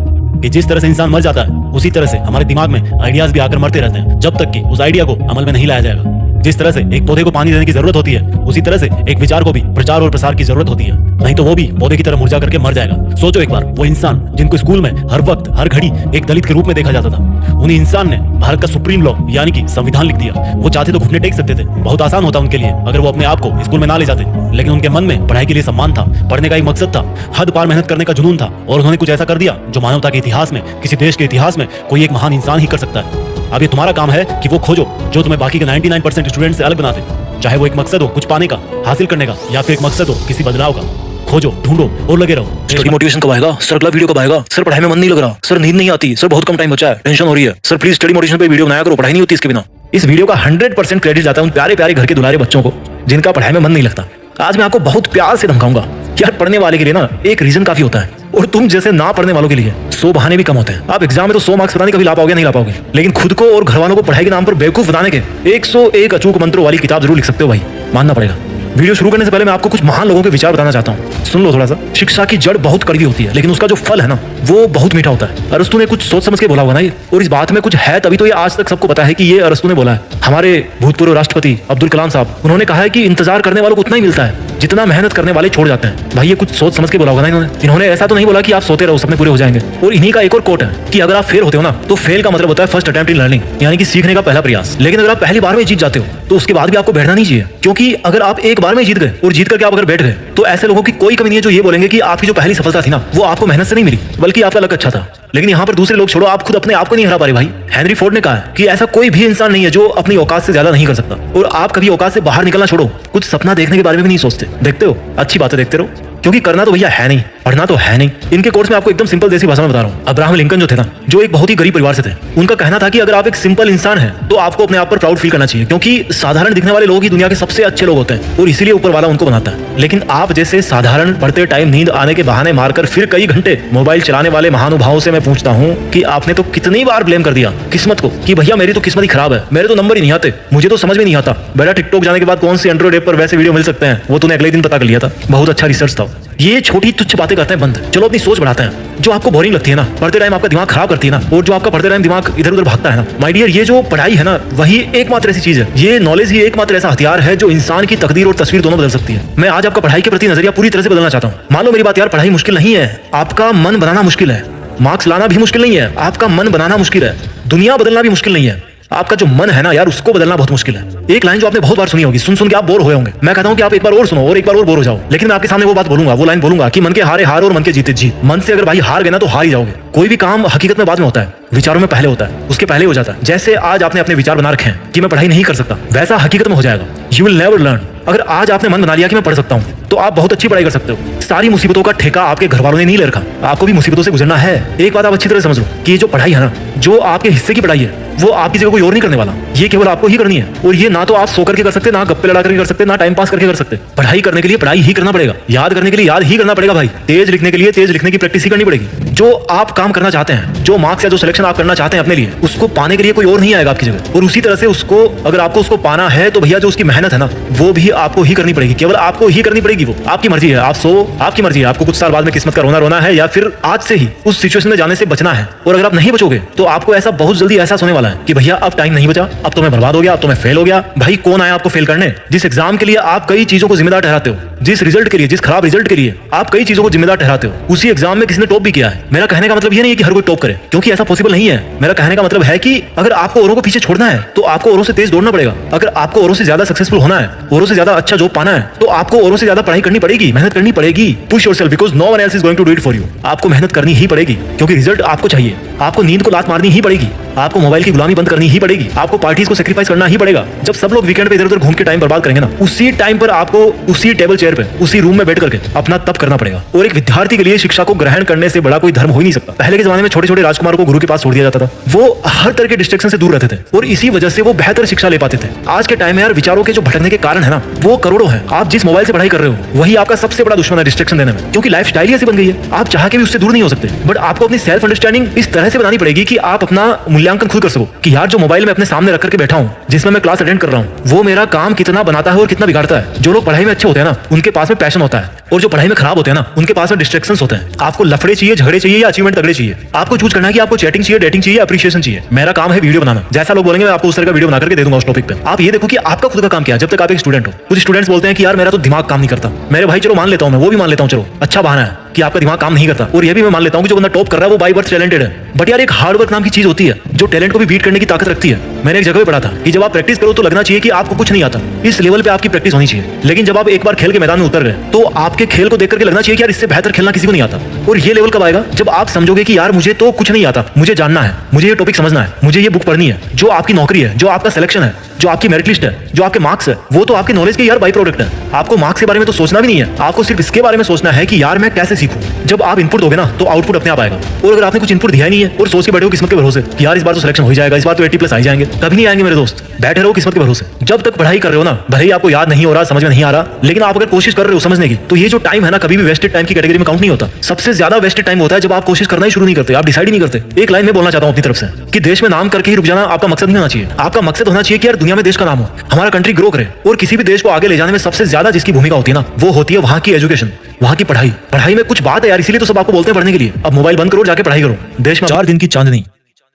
कि जिस तरह से इंसान मर जाता है उसी तरह से हमारे दिमाग में आइडियाज भी आकर मरते रहते हैं, जब तक कि उस आइडिया को अमल में नहीं लाया जाएगा। जिस तरह से एक पौधे को पानी देने की जरूरत होती है, उसी तरह से एक विचार को भी प्रचार और प्रसार की जरूरत होती है, नहीं तो वो भी पौधे की तरह मुरझा करके मर जाएगा। सोचो एक बार, वो इंसान जिनको स्कूल में हर वक्त हर घड़ी एक दलित के रूप में देखा जाता था, उन्हीं इंसान ने भारत का सुप्रीम लॉ यानी कि संविधान लिख दिया। वो चाहते तो घुटने टेक सकते थे, बहुत आसान होता उनके लिए अगर वो अपने आप को स्कूल में ना ले जाते, लेकिन उनके मन में पढ़ाई के लिए सम्मान था, पढ़ने का एक मकसद था, हद पार मेहनत करने का जुनून था, और उन्होंने कुछ ऐसा कर दिया जो मानवता के इतिहास में, किसी देश के इतिहास में कोई एक महान इंसान ही कर सकता है। अब ये तुम्हारा काम है कि वो खोजो जो तुम्हें बाकी के 99% स्टूडेंट से अलग बनाते, चाहे वो एक मकसद हो कुछ पाने का, हासिल करने का, या फिर एक मकसद हो किसी बदलाव का। खोजो, ढूंढो और लगे रहो। स्टडी मोटिवेशन कब आएगा सर? अगला वीडियो कब आएगा सर? पढ़ाई में मन नहीं लग रहा सर, नींद नहीं आती सर, बहुत कम टाइम बचा है, टेंशन हो रही है सर, प्लीज स्टडी मोटिवेशन पे वीडियो बनाया करो, पढ़ाई नहीं होती इसके बिना। इस वीडियो का 100% क्रेडिट जाता है उन प्यारे प्यारे घर के दुलारे बच्चों को जिनका पढ़ाई में मन नहीं लगता। आज मैं आपको बहुत प्यार से धमकाऊंगा। यार पढ़ने वाले के लिए ना एक रीजन काफी होता है, और तुम जैसे ना पढ़ने वालों के लिए 100 बहाने भी कम होते हैं। आप एग्जाम में तो 100 मार्क्स पता नहीं कभी ला पाओगे नहीं ला पाओगे, लेकिन खुद को और घर वालों को पढ़ाई के नाम पर बेवकूफ बनाने के 101 अचूक मंत्रों वाली किताब जरूर लिख सकते हो भाई, मानना पड़ेगा। वीडियो शुरू करने से पहले मैं आपको कुछ महान लोगों के विचार बताना चाहता हूँ, सुन लो थोड़ा सा। शिक्षा की जड़ बहुत कड़वी होती है, लेकिन उसका जो फल है ना वो बहुत मीठा होता है। अरस्तु ने कुछ सोच समझ के बोला होगा ना ये, और इस बात में कुछ है तभी तो ये आज तक सबको पता है कि ये अरस्तु ने बोला है। हमारे भूतपूर्व राष्ट्रपति अब्दुल कलाम साहब, उन्होंने कहा है कि इंतजार करने वालों को उतना ही मिलता है जितना मेहनत करने वाले छोड़ जाते हैं। भाई ये कुछ सोच समझ के बोला होगा ना इन्होंने ऐसा तो नहीं बोला कि आप सोते रहो सपने पूरे हो जाएंगे। और इन्हीं का एक और कोट है कि अगर आप फेल होते हो ना तो फेल का मतलब होता है फर्स्ट अटेम्प्ट इन लर्निंग, यानी कि सीखने का पहला प्रयास। लेकिन अगर आप पहली बार में जीत जाते हो तो उसके बाद भी आपको बैठना नहीं चाहिए, क्योंकि अगर आप एक बार में जीत गए और जीत करके आप अगर बैठ गए तो ऐसे लोगों की कोई कमी नहीं है जो ये बोलेंगे कि आपकी जो पहली सफलता थी ना वो आपको मेहनत से नहीं मिली बल्कि आपका लक अच्छा था। लेकिन यहाँ पर दूसरे लोग छोड़ो, आप खुद अपने आप को नहीं हरा पा रहे भाई। हेनरी फोर्ड ने कहा है कि ऐसा कोई भी इंसान नहीं है जो अपनी औकात से ज्यादा नहीं कर सकता, और आप कभी औकात से बाहर निकलना छोड़ो, कुछ सपना देखने के बारे में भी नहीं सोचते। देखते हो, अच्छी बातें देखते रहो, क्योंकि करना तो भैया है नहीं, पढ़ना तो है नहीं। इनके कोर्स में आपको एकदम सिंपल देसी भाषा में बता रहा हूँ। अब्राहम लिंकन जो थे ना, जो एक बहुत ही गरीब परिवार से थे, उनका कहना था कि अगर आप एक सिंपल इंसान हैं तो आपको अपने आप पर प्राउड फील करना चाहिए, क्योंकि साधारण दिखने वाले लोग ही दुनिया के सबसे अच्छे लोग होते हैं और इसीलिए ऊपर वाला उनको बनाता है। लेकिन आप जैसे साधारण पढ़ते टाइम नींद आने के बहाने मारकर फिर कई घंटे मोबाइल चलाने वाले महानुभावों से मैं पूछता हूँ कि आपने तो कितनी बार ब्लेम कर दिया किस्मत को कि भैया मेरी तो किस्मत ही खराब है, मेरे तो नंबर ही नहीं आते, मुझे तो समझ में नहीं आता। बेटा टिकटॉक जाने के बाद कौन सी एंड्रॉइड ऐप पर वैसे वीडियो मिल सकते हैं वो तूने अगले दिन पता कर लिया था, बहुत अच्छा रिसर्च था। ये छोटी तुच्छ बातें करते हैं बंद, चलो अपनी सोच बढ़ाते हैं। जो आपको बोरिंग लगती है ना, पढ़ते टाइम आपका दिमाग खराब करती है ना, और जो आपका पढ़ते टाइम दिमाग इधर उधर भागता है ना, माय डियर, ये जो पढ़ाई है ना वही एकमात्र ऐसी चीज है, ये नॉलेज ही एकमात्र ऐसा हथियार है जो इंसान की तकदीर और तस्वीर दोनों बदल सकती है। मैं आज आपका पढ़ाई के प्रति नजरिया पूरी तरह से बदलना चाहता हूँ। मान लो मेरी बात यार, पढ़ाई मुश्किल नहीं है, आपका मन बनाना मुश्किल है। मार्क्स लाना भी मुश्किल नहीं है, आपका मन बनाना मुश्किल है। दुनिया बदलना भी मुश्किल नहीं है, आपका जो मन है ना यार, उसको बदलना बहुत मुश्किल है। एक लाइन जो आपने बहुत बार सुनी होगी, सुन सुन के आप बोर हुए होंगे। मैं कहता हूं कि आप एक बार और सुनो और एक बार और बोर हो जाओ, लेकिन मैं आपके सामने वो बात बोलूंगा, वो लाइन बोलूंगा कि मन के हारे हार और मन के जीते जीत। मन से अगर भाई हार गए ना तो हार ही जाओगे। कोई भी काम हकीकत में बाद में होता है, विचारों में पहले होता है, उसके पहले हो जाता है। जैसे आज आपने अपने विचार बना रखे हैं कि मैं पढ़ाई नहीं कर सकता, वैसा हकीकत में हो जाएगा। You will never learn. अगर आज आपने मन बना लिया कि मैं पढ़ सकता हूं, तो आप बहुत अच्छी पढ़ाई कर सकते हो। सारी मुसीबतों का ठेका आपके घर वालों ने नहीं ले रखा, आपको भी मुसीबतों से गुजरना है। एक बात आप अच्छी तरह समझ लो कि ये जो पढ़ाई है ना, जो आपके हिस्से की पढ़ाई है, वो आपकी जगह कोई और नहीं करने वाला, ये केवल आपको ही करनी है। और ये ना तो आप सो करके कर सकते, ना गप्पे लड़ा करके कर सकते, ना टाइम पास करके कर सकते। पढ़ाई करने के लिए पढ़ाई ही करना पड़ेगा, याद करने के लिए याद ही करना पड़ेगा भाई। तेज लिखने के लिए तेज लिखने की प्रैक्टिस ही करनी पड़ेगी। जो आप काम करना चाहते हैं, जो मार्क्स या जो सिलेक्शन आप करना चाहते हैं अपने लिए, उसको पाने के लिए कोई और नहीं आएगा आपकी जगह। और उसी तरह से उसको, अगर आपको उसको पाना है तो भैया जो उसकी मेहनत है ना, वो भी आपको ही करनी पड़ेगी, केवल आपको ही करनी पड़ेगी। वो आपकी मर्जी है, आप सो, आपकी मर्जी है। आपको कुछ साल बाद में किस्मत का रोना रोना है या फिर आज से ही उस सिचुएशन में जाने से बचना है। और अगर आप नहीं बचोगे तो आपको ऐसा बहुत जल्दी एहसास होने वाला है कि भैया अब टाइम नहीं बचा, अब तो मैं बर्बाद हो गया, अब तो मैं फेल हो गया। भाई कौन आया आपको फेल करने? जिस एग्जाम के लिए आप कई चीजों को जिम्मेदार ठहराते हो, जिस रिजल्ट के लिए, जिस खराब रिजल्ट के लिए आप कई चीजों को जिम्मेदार ठहराते हो, उसी एग्जाम में किसी ने टॉप भी किया है। मेरा कहने का मतलब ये नहीं है कि हर कोई टॉप करे, क्योंकि ऐसा पॉसिबल नहीं है। मेरा कहने का मतलब है कि अगर आपको औरों को पीछे छोड़ना है तो आपको औरों से तेज दौड़ना पड़ेगा। अगर आपको औरों से ज्यादा सक्सेसफुल होना है, औरों से ज्यादा अच्छा जॉब पाना है, तो आपको औरों से ज्यादा पढ़ाई करनी पड़ेगी, मेहनत करनी पड़ेगी। Push yourself because no one else is going to do it for you. आपको मेहनत करनी ही पड़ेगी क्योंकि रिजल्ट आपको चाहिए। आपको नींद को लात मारनी ही पड़ेगी, आपको मोबाइल की गुलामी बंद करनी ही पड़ेगी, आपको पार्टीज को सेक्रीफाइस करना ही पड़ेगा। जब सब लोग वीकेंड पे इधर उधर घूम के टाइम बर्बाद करेंगे ना, उसी टाइम पर आपको उसी टेबल चेयर पे, उसी रूम में बैठ करके अपना तप करना पड़ेगा। और एक विद्यार्थी के लिए शिक्षा को ग्रहण करने से बड़ा कोई धर्म हो ही नहीं सकता। पहले के जमाने में छोटे छोटे राजकुमारों को गुरु के पास छोड़ दिया जाता था, वो हर तरह के डिस्ट्रैक्शन से दूर रहते थे और इसी वजह से वो बेहतर शिक्षा ले पाते थे। आज के टाइम में यार विचारों के जो भटकने के कारण है ना, वो करोड़ों हैं। आप जिस मोबाइल से पढ़ाई कर रहे हो वही आपका सबसे बड़ा दुश्मन है डिस्ट्रैक्शन देने में, क्योंकि लाइफ स्टाइल ऐसी बन गई है, आप चाह के भी उससे दूर नहीं हो सकते। बट आपको अपनी सेल्फ अंडरस्टैंडिंग इस तरह से बनानी पड़ेगी कि आप अपना मूल्यांकन खुद कर सको कि यार जो मोबाइल में अपने सामने रख करके बैठा हूँ, जिसमें मैं क्लास अटेंड कर रहा हूँ, वो मेरा काम कितना बनाता है और कितना बिगाड़ता है। जो लोग पढ़ाई में अच्छे होते हैं ना, उनके पास में पैशन होता है, और जो पढ़ाई में खराब होते हैं ना, उनके पास में डिस्ट्रैक्शंस होते हैं। आपको लफड़े चाहिए, झगड़े चाहिए या अचीवमेंट तगड़े चाहिए? आपको चूज करना है कि आपको चैटिंग चाहिए, डेटिंग चाहिए, अप्रिशिएशन चाहिए। मेरा काम है वीडियो बनाना, जैसा लोग बोलेंगे मैं आपको उस तरह का वीडियो बना करके दे दूंगा उस टॉपिक पे। आप ये देखो कि आपका खुद का काम क्या है। जब तक आप एक स्टूडेंट हो, कुछ स्टूडेंट्स बोलते हैं कि यार मेरा तो दिमाग काम नहीं करता। मेरे भाई चलो मान लेता हूं, मैं वो भी मान लेता हूं, चलो अच्छा बहाना है कि आपका दिमाग काम नहीं करता। और ये भी मैं मान लेता हूं कि जो बंदा टॉप कर रहा है वो बाय बर्थ टैलेंटेड है। बट यार एक हार्ड वर्क नाम की चीज होती है जो टैलेंट को भी बीट करने की ताकत रखती है। मैंने एक जगह पे पढ़ा था कि जब आप प्रैक्टिस करो तो लगना चाहिए कि आपको कुछ नहीं आता, इस लेवल पे आपकी प्रैक्टिस होनी चाहिए। लेकिन जब आप एक बार खेल के मैदान में उतर गए तो आपके खेल को देख करके लगना चाहिए कि यार इससे बेहतर खेलना किसी को नहीं आता। और ये लेवल कब आएगा? जब आप समझोगे कि यार मुझे तो कुछ नहीं आता, मुझे जानना है, मुझे ये टॉपिक समझना है, मुझे ये बुक पढ़नी है। जो आपकी नौकरी है, जो आपका सिलेक्शन है, जो आपकी मेरिट लिस्ट है, जो आपके मार्क्स है, वो तो आपके नॉलेज के यार बाई प्रोडक्ट है। आपको मार्क्स के बारे में तो सोचना भी नहीं है, आपको सिर्फ इसके बारे में सोचना है कि यार मैं कैसे सीखूं। जब आप इनपुट दोगे ना तो आउटपुट अपने आप आएगा। और अगर आपने कुछ इनपुट दिया ही नहीं है और सोच के बैठे हो किस्मत के भरोसे कि यार इस बार तो सिलेक्शन हो जाएगा, इस बार तो 80+ आ जाएंगे, कभी नहीं आएंगे मेरे दोस्त। बैठे रहो किस्मत के भरोसे। जब तक पढ़ाई कर रहे हो ना, भले ही आपको याद नहीं हो रहा, समझ में नहीं आ रहा, लेकिन आप अगर कोशिश कर रहे हो समझने की, तो ये जो टाइम है ना, कभी भी वेस्टेड टाइम की कैटेगरी में काउंट नहीं होता। सबसे ज्यादा वेस्टेड टाइम होता है जब आप कोशिश करना ही शुरू नहीं करते, आप डिसाइड ही नहीं करते। एक लाइन में बोलना चाहता हूं अपनी तरफ से कि देश में नाम करके ही रुक जाना आपका मकसद नहीं होना चाहिए। आपका मकसद होना चाहिए कि यार दुनिया में देश का नाम हो, हमारा कंट्री ग्रो करे। और किसी भी देश को आगे ले जाने में सबसे ज्यादा जिसकी भूमिका होती है ना, वो होती है वहां की एजुकेशन, वहां की पढ़ाई। पढ़ाई में कुछ बात है यार, इसीलिए तो सब आपको बोलते हैं पढ़ने के लिए। अब मोबाइल बंद करो, जाके पढ़ाई करो। देश में 4 दिन की चांदनी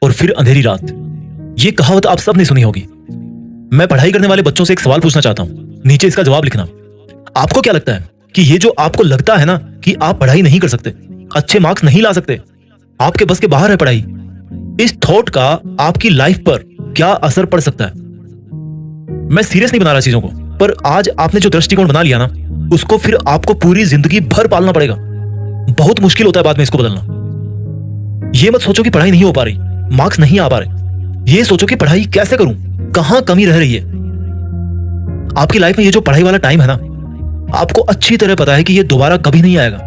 और फिर अंधेरी रात, ये कहावत आप सब ने सुनी होगी। मैं पढ़ाई करने वाले बच्चों से एक सवाल पूछना चाहता हूं, नीचे इसका जवाब लिखना। आपको क्या लगता है कि ये जो आपको लगता है ना कि आप पढ़ाई नहीं कर सकते, अच्छे मार्क्स नहीं ला सकते, आपके बस के बाहर है पढ़ाई, इस थॉट का आपकी लाइफ पर क्या असर पड़ सकता है? मैं सीरियस नहीं बना रहा चीजों को, पर आज आपने जो दृष्टिकोण बना लिया ना, उसको फिर आपको पूरी जिंदगी भर पालना पड़ेगा। बहुत मुश्किल होता है बाद में इसको बदलना। ये मत सोचो कि पढ़ाई नहीं हो पा रही, मार्क्स नहीं आ पा रहे, ये सोचो कि पढ़ाई कैसे करूं, कहां कमी रह रही है। आपकी लाइफ में ये जो पढ़ाई वाला टाइम है ना, आपको अच्छी तरह पता है कि ये दोबारा कभी नहीं आएगा।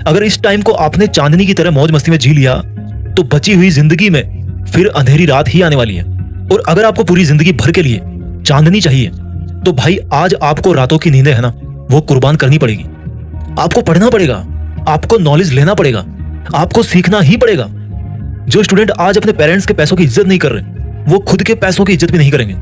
अगर इस टाइम को आपने चांदनी की तरह मौज मस्ती में जी लिया, तो बची हुई जिंदगी में फिर अंधेरी रात ही आने वाली है। और अगर आपको पूरी जिंदगी भर के लिए चांदनी चाहिए, तो भाई आज आपको रातों की नींदें है ना, वो कुर्बान करनी पड़ेगी। आपको पढ़ना पड़ेगा, आपको नॉलेज लेना पड़ेगा, आपको सीखना ही पड़ेगा। जो स्टूडेंट आज अपने पेरेंट्स के पैसों की इज्जत नहीं कर रहे, वो खुद के पैसों की इज्जत भी नहीं करेंगे।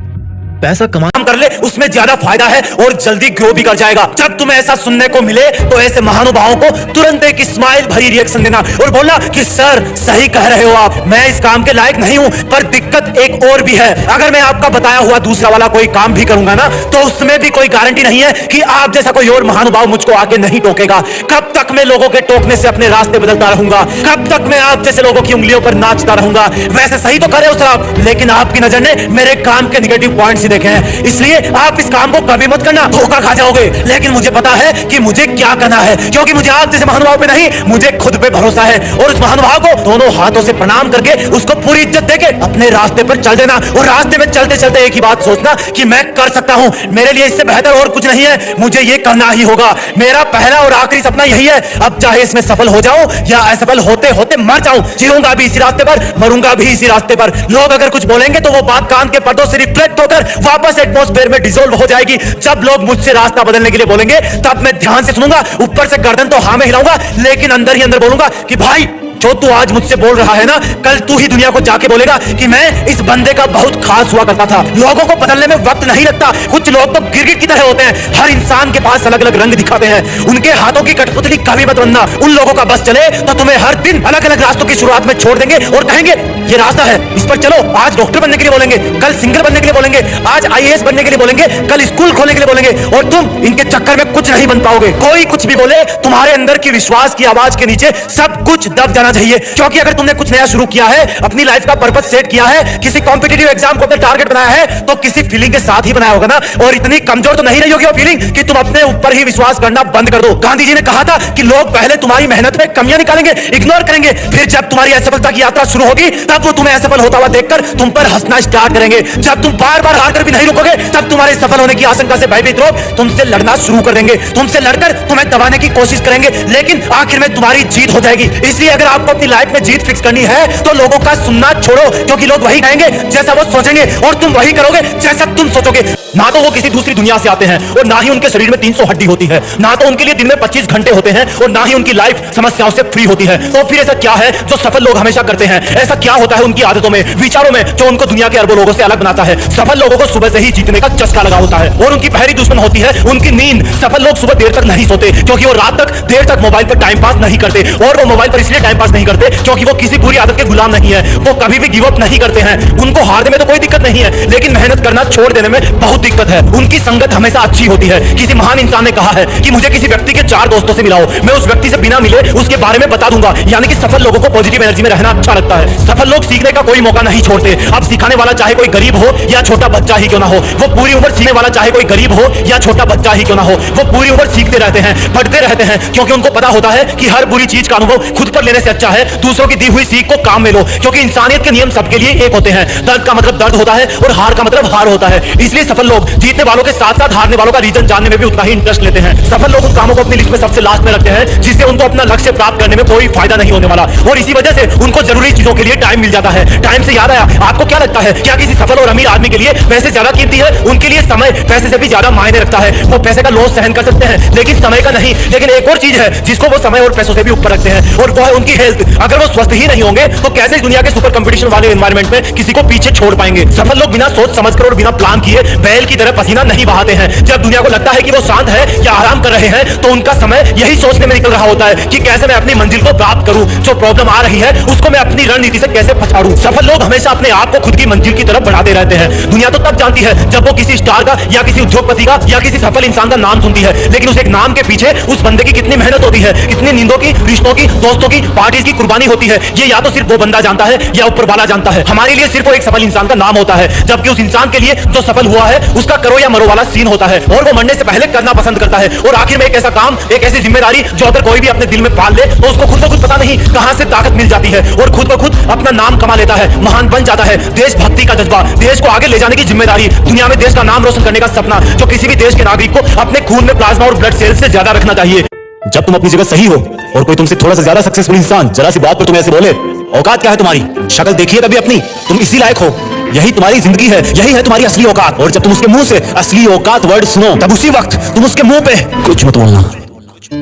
पैसा कमा काम कर ले, उसमें ज्यादा फायदा है और जल्दी ग्रो भी कर जाएगा। जब तुम्हें ऐसा सुनने को मिले तो ऐसे महानुभावों को तुरंत एक स्माइल भरी रिएक्शन देना और बोलना कि सर सही कह रहे हो आप, मैं इस काम के लायक नहीं हूं। पर दिक्कत एक और भी है, अगर मैं आपका बताया हुआ दूसरा वाला कोई काम भी करूंगा ना तो उसमें भी कोई गारंटी नहीं है कि आप जैसा कोई और महानुभाव मुझको आके नहीं टोकेगा। कब तक मैं लोगों के टोकने से अपने रास्ते बदलता रहूंगा? कब तक मैं आप जैसे लोगों की उंगलियों पर नाचता रहूंगा? वैसे सही तो करे हो सर आप, लेकिन आपकी नजर ने मेरे काम के नेगेटिव पॉइंट्स ही देखे हैं, इसलिए आप इस काम को कभी मत करना, धोखा खा जाओगे। लेकिन मुझे पता है कि मुझे क्या करना है, क्योंकि मुझे आप जैसे महानुभाव पे नहीं, मुझे खुद पे भरोसा है। और उस महानुभाव को दोनों हाथों से प्रणाम करके उसको पूरी इज्जत देके अपने रास्ते पर चल देना और रास्ते में चलते चलते एक ही बात सोचना कि मैं कर सकता हूं, मेरे लिए इससे बेहतर और कुछ नहीं है, मुझे ये करना ही होगा। मेरा पहला और आखिरी सपना यही है, अब चाहे इसमें सफल हो जाऊं या असफल होते होते मर जाऊं, जीऊंगा भी इसी रास्ते पर, मरूंगा भी इसी रास्ते पर। लोग अगर कुछ बोलेंगे तो वो बात कान के पर्दों से रिफ्लेक्ट होकर वापस एटमॉस्फेयर में डिसॉल्व हो जाएगी। जब लोग मुझसे रास्ता बदलने के लिए बोलेंगे तब मैं ध्यान से सुनूंगा, ऊपर से गर्दन तो हाँ में हिलाऊंगा, लेकिन अंदर ही अंदर बोलूंगा कि भाई जो तू आज मुझसे बोल रहा है ना, कल तू ही दुनिया को जाके बोलेगा कि मैं इस बंदे का बहुत खास हुआ करता था। लोगों को बदलने में वक्त नहीं लगता, कुछ लोग तो गिरगिट की तरह होते हैं, हर इंसान के पास अलग अलग रंग दिखाते हैं, उनके हाथों की कठपुतली कभी मत बनना। उन लोगों का बस चले तो तुम्हें हर दिन अलग अलग रास्तों की शुरुआत में छोड़ देंगे और कहेंगे ये रास्ता है, इस पर चलो। आज डॉक्टर बनने के लिए बोलेंगे, कल सिंगर बनने के लिए बोलेंगे, आज IAS बनने के लिए बोलेंगे, कल स्कूल खोलने के लिए बोलेंगे, और तुम इनके चक्कर में कुछ नहीं बन पाओगे। कोई कुछ भी बोले, तुम्हारे अंदर की विश्वास की आवाज के नीचे सब कुछ दब जाना चाहिए, क्योंकि अगर तुमने कुछ नया शुरू किया है, अपनी लाइफ का पर्पस सेट किया है, किसी कॉम्पिटिटिव एग्जाम को अपना टारगेट बनाया है, तो किसी फीलिंग के साथ ही बनाया होगा ना। और इतनी कमजोर तो नहीं रही होगी वो फीलिंग कि तुम अपने ऊपर ही विश्वास करना बंद कर दो। गांधी जी ने कहा था कि लोग पहले तुम्हारी मेहनत में कमियां निकालेंगे, इग्नोर करेंगे, फिर जब तुम्हारी असफलता की यात्रा शुरू होगी तब वो तुम्हें असफल होता हुआ देखकर तुम पर हंसना स्टार्ट करेंगे। जब तुम बार बार हार कर भी नहीं रुकोगे तब तुम्हारे सफल होने की आशंका से भयभीत लोग तुमसे लड़ना शुरू कर देंगे, तुमसे लड़कर तुम्हें दबाने की कोशिश करेंगे, लेकिन आखिर में तुम्हारी जीत हो जाएगी। इसलिए अगर आपको अपनी लाइफ में जीत फिक्स करनी है तो लोगों का सुनना छोड़ो, क्योंकि लोग वही कहेंगे जैसा वो सोचेंगे और तुम वही करोगे जैसा तुम सोचोगे। ना तो वो किसी दूसरी दुनिया से आते हैं और ना ही उनके शरीर में 300 हड्डी होती है, ना तो उनके लिए दिन में 25 घंटे होते हैं और ना ही उनकी लाइफ समस्याओं से फ्री होती है। तो फिर ऐसा क्या है जो सफल लोग हमेशा करते हैं? ऐसा क्या होता है उनकी आदतों में, विचारों में, जो उनको दुनिया के अरबों लोगों से अलग बनाता है? सफल लोगों को सुबह से ही जीतने का चस्का लगा होता है और उनकी पहली दुश्मन होती है उनकी नींद। सफल लोग सुबह देर तक नहीं सोते क्योंकि वो रात तक देर तक मोबाइल पर टाइम पास नहीं करते, और वो मोबाइल पर इसलिए टाइम पास नहीं करते क्योंकि वो किसी बुरी आदत के गुलाम नहीं है। वो कभी भी गिव अप नहीं करते हैं, उनको हारने में तो कोई दिक्कत नहीं है, लेकिन मेहनत करना छोड़ देने में बहुत दिक्कत है। उनकी संगत हमेशा अच्छी होती है। किसी महान इंसान ने कहा है कि मुझे किसी व्यक्ति के 4 दोस्तों से मिलाओ, मैं उस व्यक्ति से बिना मिले उसके बारे में बता दूंगा। यानी कि सफल लोगों को पॉजिटिव एनर्जी में रहना अच्छा लगता है। सफल लोग सीखने का कोई मौका नहीं छोड़ते। अब सिखाने वाला चाहे कोई गरीब हो या छोटा बच्चा ही क्यों ना हो, वो पूरी उम्र सीखने वाला चाहे कोई गरीब हो या छोटा बच्चा ही क्यों ना हो, वो पूरी उम्र सीखते रहते हैं, पढ़ते रहते हैं, क्योंकि उनको पता होता है कि हर बुरी चीज का अनुभव खुद पर लेने से अच्छा है दूसरों की दी हुई सीख को काम में लो, क्योंकि इंसानियत के नियम सबके लिए एक होते हैं। दर्द का मतलब दर्द होता है और हार का मतलब हार होता है। इसलिए सफल लोग जीतने वालों के साथ साथ हारने वालों का रीजन जानने में भी उतना ही इंटरेस्ट लेते हैं। सफल लोग उन कामों को अपनी लिस्ट में सबसे लास्ट में रखते हैं जिससे उनको अपना लक्ष्य प्राप्त करने में कोई फायदा नहीं होने वाला, और इसी वजह से उनको जरूरी चीजों के लिए टाइम मिल जाता है। टाइम से याद आया, आपको क्या लगता है क्या किसी सफल और अमीर आदमी के लिए पैसे ज्यादा कीमती है? उनके लिए समय पैसे से भी ज्यादा मायने रखता है। वो पैसे का लॉस सहन कर सकते हैं लेकिन समय का नहीं। लेकिन एक और चीज है जिसको वो समय और पैसों से भी ऊपर रखते हैं, और वो है उनकी हेल्थ। अगर वो स्वस्थ ही नहीं होंगे तो कैसे इस दुनिया के सुपर कंपटीशन वाले एनवायरनमेंट में किसी को पीछे छोड़ पाएंगे? सफल लोग बिना सोच समझकर और बिना प्लान किए बैल की तरह पसीना नहीं बहाते हैं। जब दुनिया को लगता है कि वो शांत है या आराम कर रहे हैं तो उनका समय यही सोचने में निकल रहा होता है कि कैसे मैं अपनी मंजिल को प्राप्त करूं, जो प्रॉब्लम आ रही है उसको मैं अपनी रणनीति से कैसे पछाड़ूं। सफल लोग हमेशा अपने आप को खुद की मंजिल की तरफ बढ़ाते रहते हैं। दुनिया तो तब जानती है जब वो किसी स्टार का या किसी उद्योगपति का या किसी सफल इंसान का नाम सुनती है, लेकिन उस एक नाम के पीछे उस बंदे की कितनी मेहनत होती है, कितनी नींदों की, रिश्तों की, दोस्तों की, पार्टीज की कुर्बानी होती है, ये या तो सिर्फ वो बंदा जानता है या ऊपर वाला जानता है। हमारे लिए सिर्फ वो एक सफल इंसान का नाम होता है, जबकि उस इंसान के लिए जो सफल हुआ है उसका करो या मरो वाला सीन होता है, और वो मरने से पहले करना पसंद करता है। और आखिर में एक ऐसा काम, एक ऐसी जिम्मेदारी जो अगर कोई भी अपने दिल में पाल ले तो उसको खुद ब खुद पता नहीं कहां से ताकत मिल जाती है और खुद ब खुद अपना नाम कमा लेता है, महान बन जाता है। देशभक्ति का जज्बा, देश को आगे ले जाने की जिम्मेदारी, दुनिया में देश का नाम रोशन करने का सपना, जो किसी भी देश के नागरिक को अपने खून में प्लाज्मा और ब्लड सेल्स से ज्यादा रखना चाहिए। जब तुम अपनी जगह सही हो और कोई तुमसे थोड़ा सा ज्यादा सक्सेसफुल इंसान जरा सी बात पर तुम्हें ऐसे बोले, औकात क्या है तुम्हारी? शक्ल देखिए कभी अपनी, तुम इसी लायक हो, यही तुम्हारी जिंदगी है, यही है तुम्हारी असली औकात। और जब तुम उसके मुंह से असली औकात वर्ड सुनो तब उसी वक्त तुम उसके मुंह पे कुछ मत बोलना,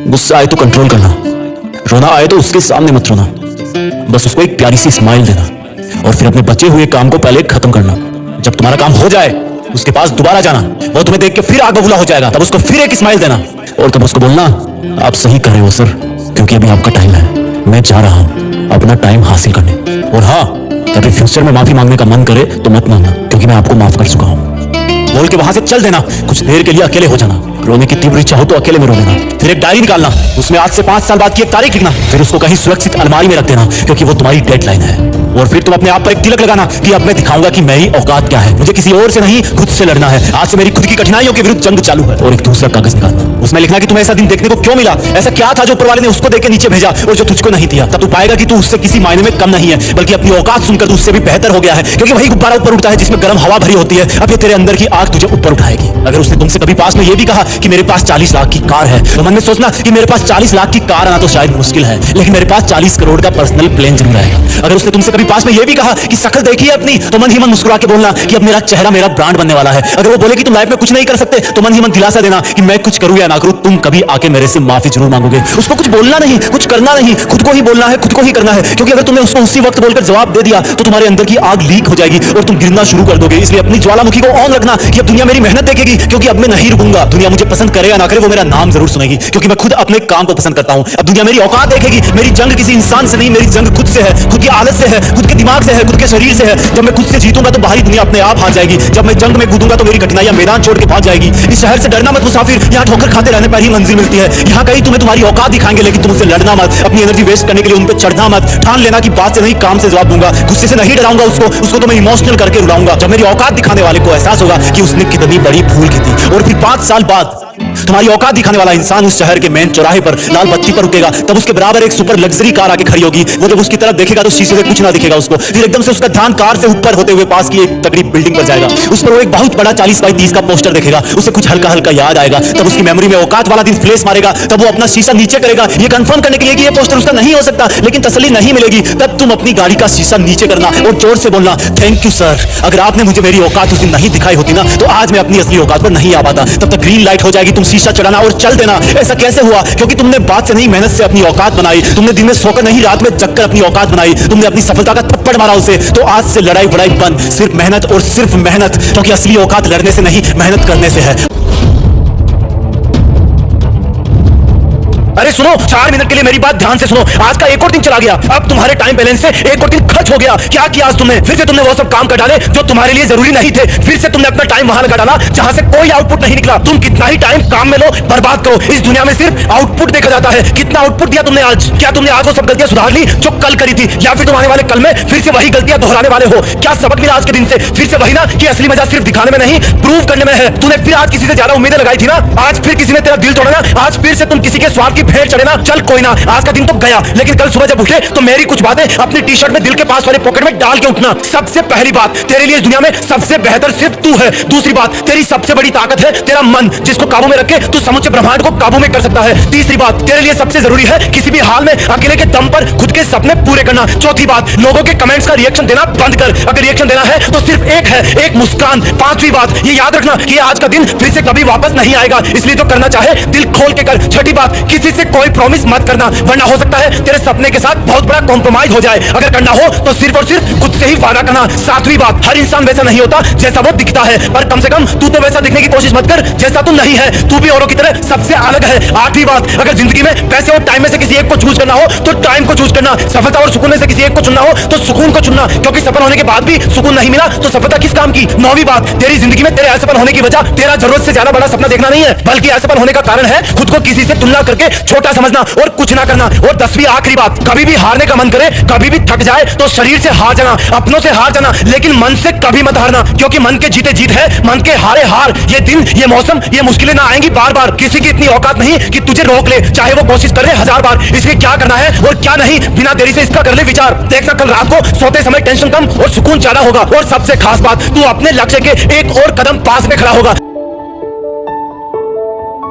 गुस्सा आए तो कंट्रोल करना, रोना आए तो उसके सामने मत रोना, बस उसको एक प्यारी सी स्माइल देना और फिर अपने बचे हुए काम को पहले खत्म करना। जब तुम्हारा काम हो जाए उसके पास दोबारा जाना, वो तुम्हें देख के फिर आग बबूला हो जाएगा, तब उसको फिर एक स्माइल देना और तब उसको बोलना, आप सही कर रहे हो सर, क्योंकि अभी आपका टाइम है, मैं जा रहा हूं अपना टाइम हासिल करने। और हाँ, कभी फ्यूचर में माफी मांगने का मन करे तो मत मांगना, क्योंकि मैं आपको माफ कर चुका हूं। बोल के वहां से चल देना, कुछ देर के लिए अकेले हो जाना, रोने की तीव्र इच्छा हो तो अकेले में रो लेना, फिर एक डायरी निकालना, उसमें आज से 5 साल बाद की एक तारीख लिखना, फिर उसको कहीं सुरक्षित अलमारी में रख देना, क्योंकि वो तुम्हारी डेडलाइन है। और फिर तुम अपने आप पर एक तिलक लगाना कि अब मैं दिखाऊंगा कि मेरी औकात क्या है, मुझे किसी और से नहीं खुद से लड़ना है, आज से मेरी खुद की कठिनाइयों के विरुद्ध जंग चालू है। और एक दूसरा कागज निकालना, उसमें लिखना कि तुम्हें ऐसा दिन देखने को क्यों मिला, ऐसा क्या था जो ऊपर वाले ने उसको देके नीचे भेजा और जो तुझको नहीं दिया। तब तू पाएगा कि तू उससे किसी मायने में कम नहीं है, बल्कि अपनी औकात सुनकर तू उससे भी बेहतर हो गया है, क्योंकि वही गुब्बारा ऊपर उठता है जिसमें गर्म हवा भरी होती है। अब ये तेरे अंदर की आग तुझे ऊपर उठाएगी। अगर उसने तुमसे कभी पास में ये भी कहा कि मेरे पास 40 लाख की कार है, तो मन में सोचना कि मेरे पास 40 लाख की कार आना तो शायद मुश्किल है, लेकिन मेरे पास 40 करोड़ का पर्सनल प्लेन जरूर आएगा। अगर उसने तुमसे कभी पास में ये भी कहा कि शक्ल देखिए अपनी, तो मन ही मन मुस्कुरा के बोलना कि अब मेरा चेहरा मेरा ब्रांड बनने वाला है। अगर वो बोले कि तुम लाइफ में कुछ नहीं कर सकते, तो मन ही मन दिलासा देना कि मैं कुछ करूं या ना करूं, तुम कभी आके मेरे से माफी जरूर मांगोगे। उसको कुछ बोलना नहीं, कुछ करना नहीं, खुद को ही बोलना है, खुद को ही करना है, क्योंकि अगर तुमने उसको उसी वक्त बोलकर जवाब दे दिया तो तुम्हारे अंदर की आग लीक हो जाएगी और तुम गिरना शुरू कर दोगे। इसलिए अपनी ज्वालामुखी को ऑन रखना कि अब दुनिया मेरी मेहनत देखेगी, क्योंकि अब मैं नहीं रुकूंगा। दुनिया मुझे पसंद करे या ना करे, वो मेरा नाम जरूर सुनेगी, क्योंकि मैं खुद अपने काम को पसंद करता हूं। अब दुनिया मेरी औकात देखेगी। मेरी जंग किसी इंसान से नहीं, मेरी जंग खुद से है, खुद की आदत से है, खुद के दिमाग से है, खुद के शरीर से है। जब मैं खुद से जीतूंगा तो बाहरी दुनिया अपने आप हार जाएगी। जब मैं जंग में कूदूंगा तो मेरी कठिनाइयां मैदान छोड़ के भाग जाएगी। इस शहर से डरना मत मुसाफिर, यहाँ ठोकर खाते रहने पर ही मंजिल मिलती है। यहाँ कहीं तुम्हें तुम्हारी औकात दिखाएंगे, लेकिन तुम उससे लड़ना मत, अपनी एनर्जी वेस्ट करने के लिए उन पर चढ़ना मत। ठान लेना कि बात से नहीं काम से जवाब दूंगा, गुस्से से नहीं डराऊंगा उसको तो मैं इमोशनल करके रुलाऊंगा। जब मेरी औकात दिखाने वाले को एहसास होगा कि उसने कितनी बड़ी भूल की थी, और फिर 5 साल बाद तुम्हारी औकात दिखाने वाला इंसान उस शहर के मेन चौराहे पर लाल बत्ती पर रुकेगा, तब उसके बराबर एक सुपर लग्जरी कार आके खड़ी होगी। वो जब उसकी तरफ देखेगा तो शीशे से कुछ ना दिखेगा उसको, फिर एकदम से उसका ध्यान कार से ऊपर होते हुए पास की एक तगड़ी बिल्डिंग पर जाएगा। उस पर वो एक बहुत बड़ा 40 बाई 30 का पोस्टर देखेगा, उसे कुछ हल्का हल्का याद आएगा। तब उसकी मेमोरी में औकात वाला दिन फ्लैश मारेगा। तब वो अपना शीशा नीचे करेगा, ये कंफर्म करने के लिए कि ये पोस्टर उसका नहीं हो सकता, लेकिन तसल्ली नहीं मिलेगी। तब तुम अपनी गाड़ी का शीशा नीचे करना और जोर से बोलना, थैंक यू सर, अगर आपने मुझे मेरी औकात उस दिन नहीं दिखाई होती ना, तो आज मैं अपनी असली औकात पर नहीं आ पाता। तब तक ग्रीन लाइट हो जाएगी, तुम शीशा चढ़ाना और चल देना। ऐसा कैसे हुआ? क्योंकि तुमने बात से नहीं मेहनत से अपनी औकात बनाई। तुमने दिन में सोकर नहीं रात में जगकर अपनी औकात बनाई। तुमने अपनी सफलता का थप्पड़ मारा उसे। तो आज से लड़ाई बड़ाई बंद, सिर्फ मेहनत और सिर्फ मेहनत, क्योंकि असली औकात लड़ने से नहीं मेहनत करने से है। अरे सुनो, 4 मिनट के लिए मेरी बात ध्यान से सुनो। आज का एक और दिन चला गया, अब तुम्हारे टाइम बैलेंस से एक और दिन खर्च हो गया। क्या किया आज तुमने? फिर से तुमने वो सब काम कर डाले जो तुम्हारे लिए जरूरी नहीं थे। फिर से तुमने अपना टाइम वहां लगा डाला जहां से कोई आउटपुट नहीं निकला। तुम कितना ही टाइम काम में लो, बर्बाद करो, इस दुनिया में सिर्फ आउटपुट देखा जाता है। कितना आउटपुट दिया तुमने आज? क्या तुमने आज वो सब गलतियां सुधार ली जो कल करी थी, या फिर तुम आने वाले कल में फिर से वही गलतियां दोहराने वाले हो? क्या सबक मिला आज के दिन से? फिर से वही ना कि असली मजा सिर्फ दिखाने में नहीं, प्रूव करने में है। तूने फिर आज किसी से ज्यादा उम्मीदें लगाई थी ना, आज फिर किसी ने तेरा दिल तोड़ा ना, आज फिर से तुम किसी के स्वाद की भेड़ चढ़े ना। चल कोई ना, आज का दिन तो गया, लेकिन कल सुबह जब उठे तो मेरी कुछ बातें अपनी टी शर्ट में दिल के पास वाले पॉकेट में डाल के उठना। सबसे पहली बात, तेरे लिए इस दुनिया में सबसे बेहतर सिर्फ तू है। दूसरी बात, तेरी सबसे बड़ी ताकत है तेरा मन, जिसको काबू में रख के तू समूचे ब्रह्मांड को काबू में कर सकता है। तीसरी बात, तेरे लिए सबसे जरूरी है किसी भी हाल में अकेले के दम पर खुद के सपने पूरे करना। चौथी बात, लोगों के कमेंट्स का रिएक्शन देना बंद कर। अगर रिएक्शन देना है तो सिर्फ एक है, एक मुस्कान। पांचवी बात, ये याद रखना कि आज का दिन फिर से कभी वापस नहीं आएगा, इसलिए तो करना चाहे दिल खोल के कर। छठी बात, किसी से कोई प्रॉमिस मत करना, वरना हो सकता है तेरे सपने के साथ बहुत बड़ा कॉम्प्रोमाइज हो जाए। अगर करना हो तो सिर्फ और सिर्फ खुद से ही वादा करना। सातवीं बात, हर इंसान वैसा नहीं होता जैसा वो दिखता है, पर कम से कम तू तो वैसा दिखने की कोशिश मत कर जैसा तू नहीं है। तू भी औरों की तरह सबसे अलग है। आठवीं बात, अगर जिंदगी में पैसे और टाइम में से किसी एक को चूज करना हो तो टाइम को चूज करना। सफलता और सुकून में से किसी एक को चुनना हो तो सुकून को चुनना, क्योंकि सफल होने के बाद भी सुकून नहीं मिला तो सफलता किस काम की। नौवीं बात, तेरी जिंदगी में तेरे असफल होने की वजह तेरा जरूरत से ज्यादा बड़ा सपना देखना नहीं है, बल्कि असफल होने का कारण है खुद को किसी से तुलना करके छोटा समझना और कुछ ना करना। और 10वीं आखिरी बात, कभी भी हारने का मन करे, कभी भी थक जाए तो शरीर से हार जाना, अपनों से हार जाना, लेकिन मन से कभी मत हारना, क्योंकि मन के जीते जीत है, मन के हारे हार। ये दिन, ये मौसम, ये मुश्किलें ना आएंगी बार बार। किसी की इतनी औकात नहीं कि तुझे रोक ले, चाहे वो कोशिश करे 1000 बार। इसलिए क्या करना है और क्या नहीं, बिना देरी से इसका कर ले विचार। देखना कल रात को सोते समय टेंशन कम और सुकून ज्यादा होगा। और सबसे खास बात, तू अपने लक्ष्य के एक और कदम पास में खड़ा होगा।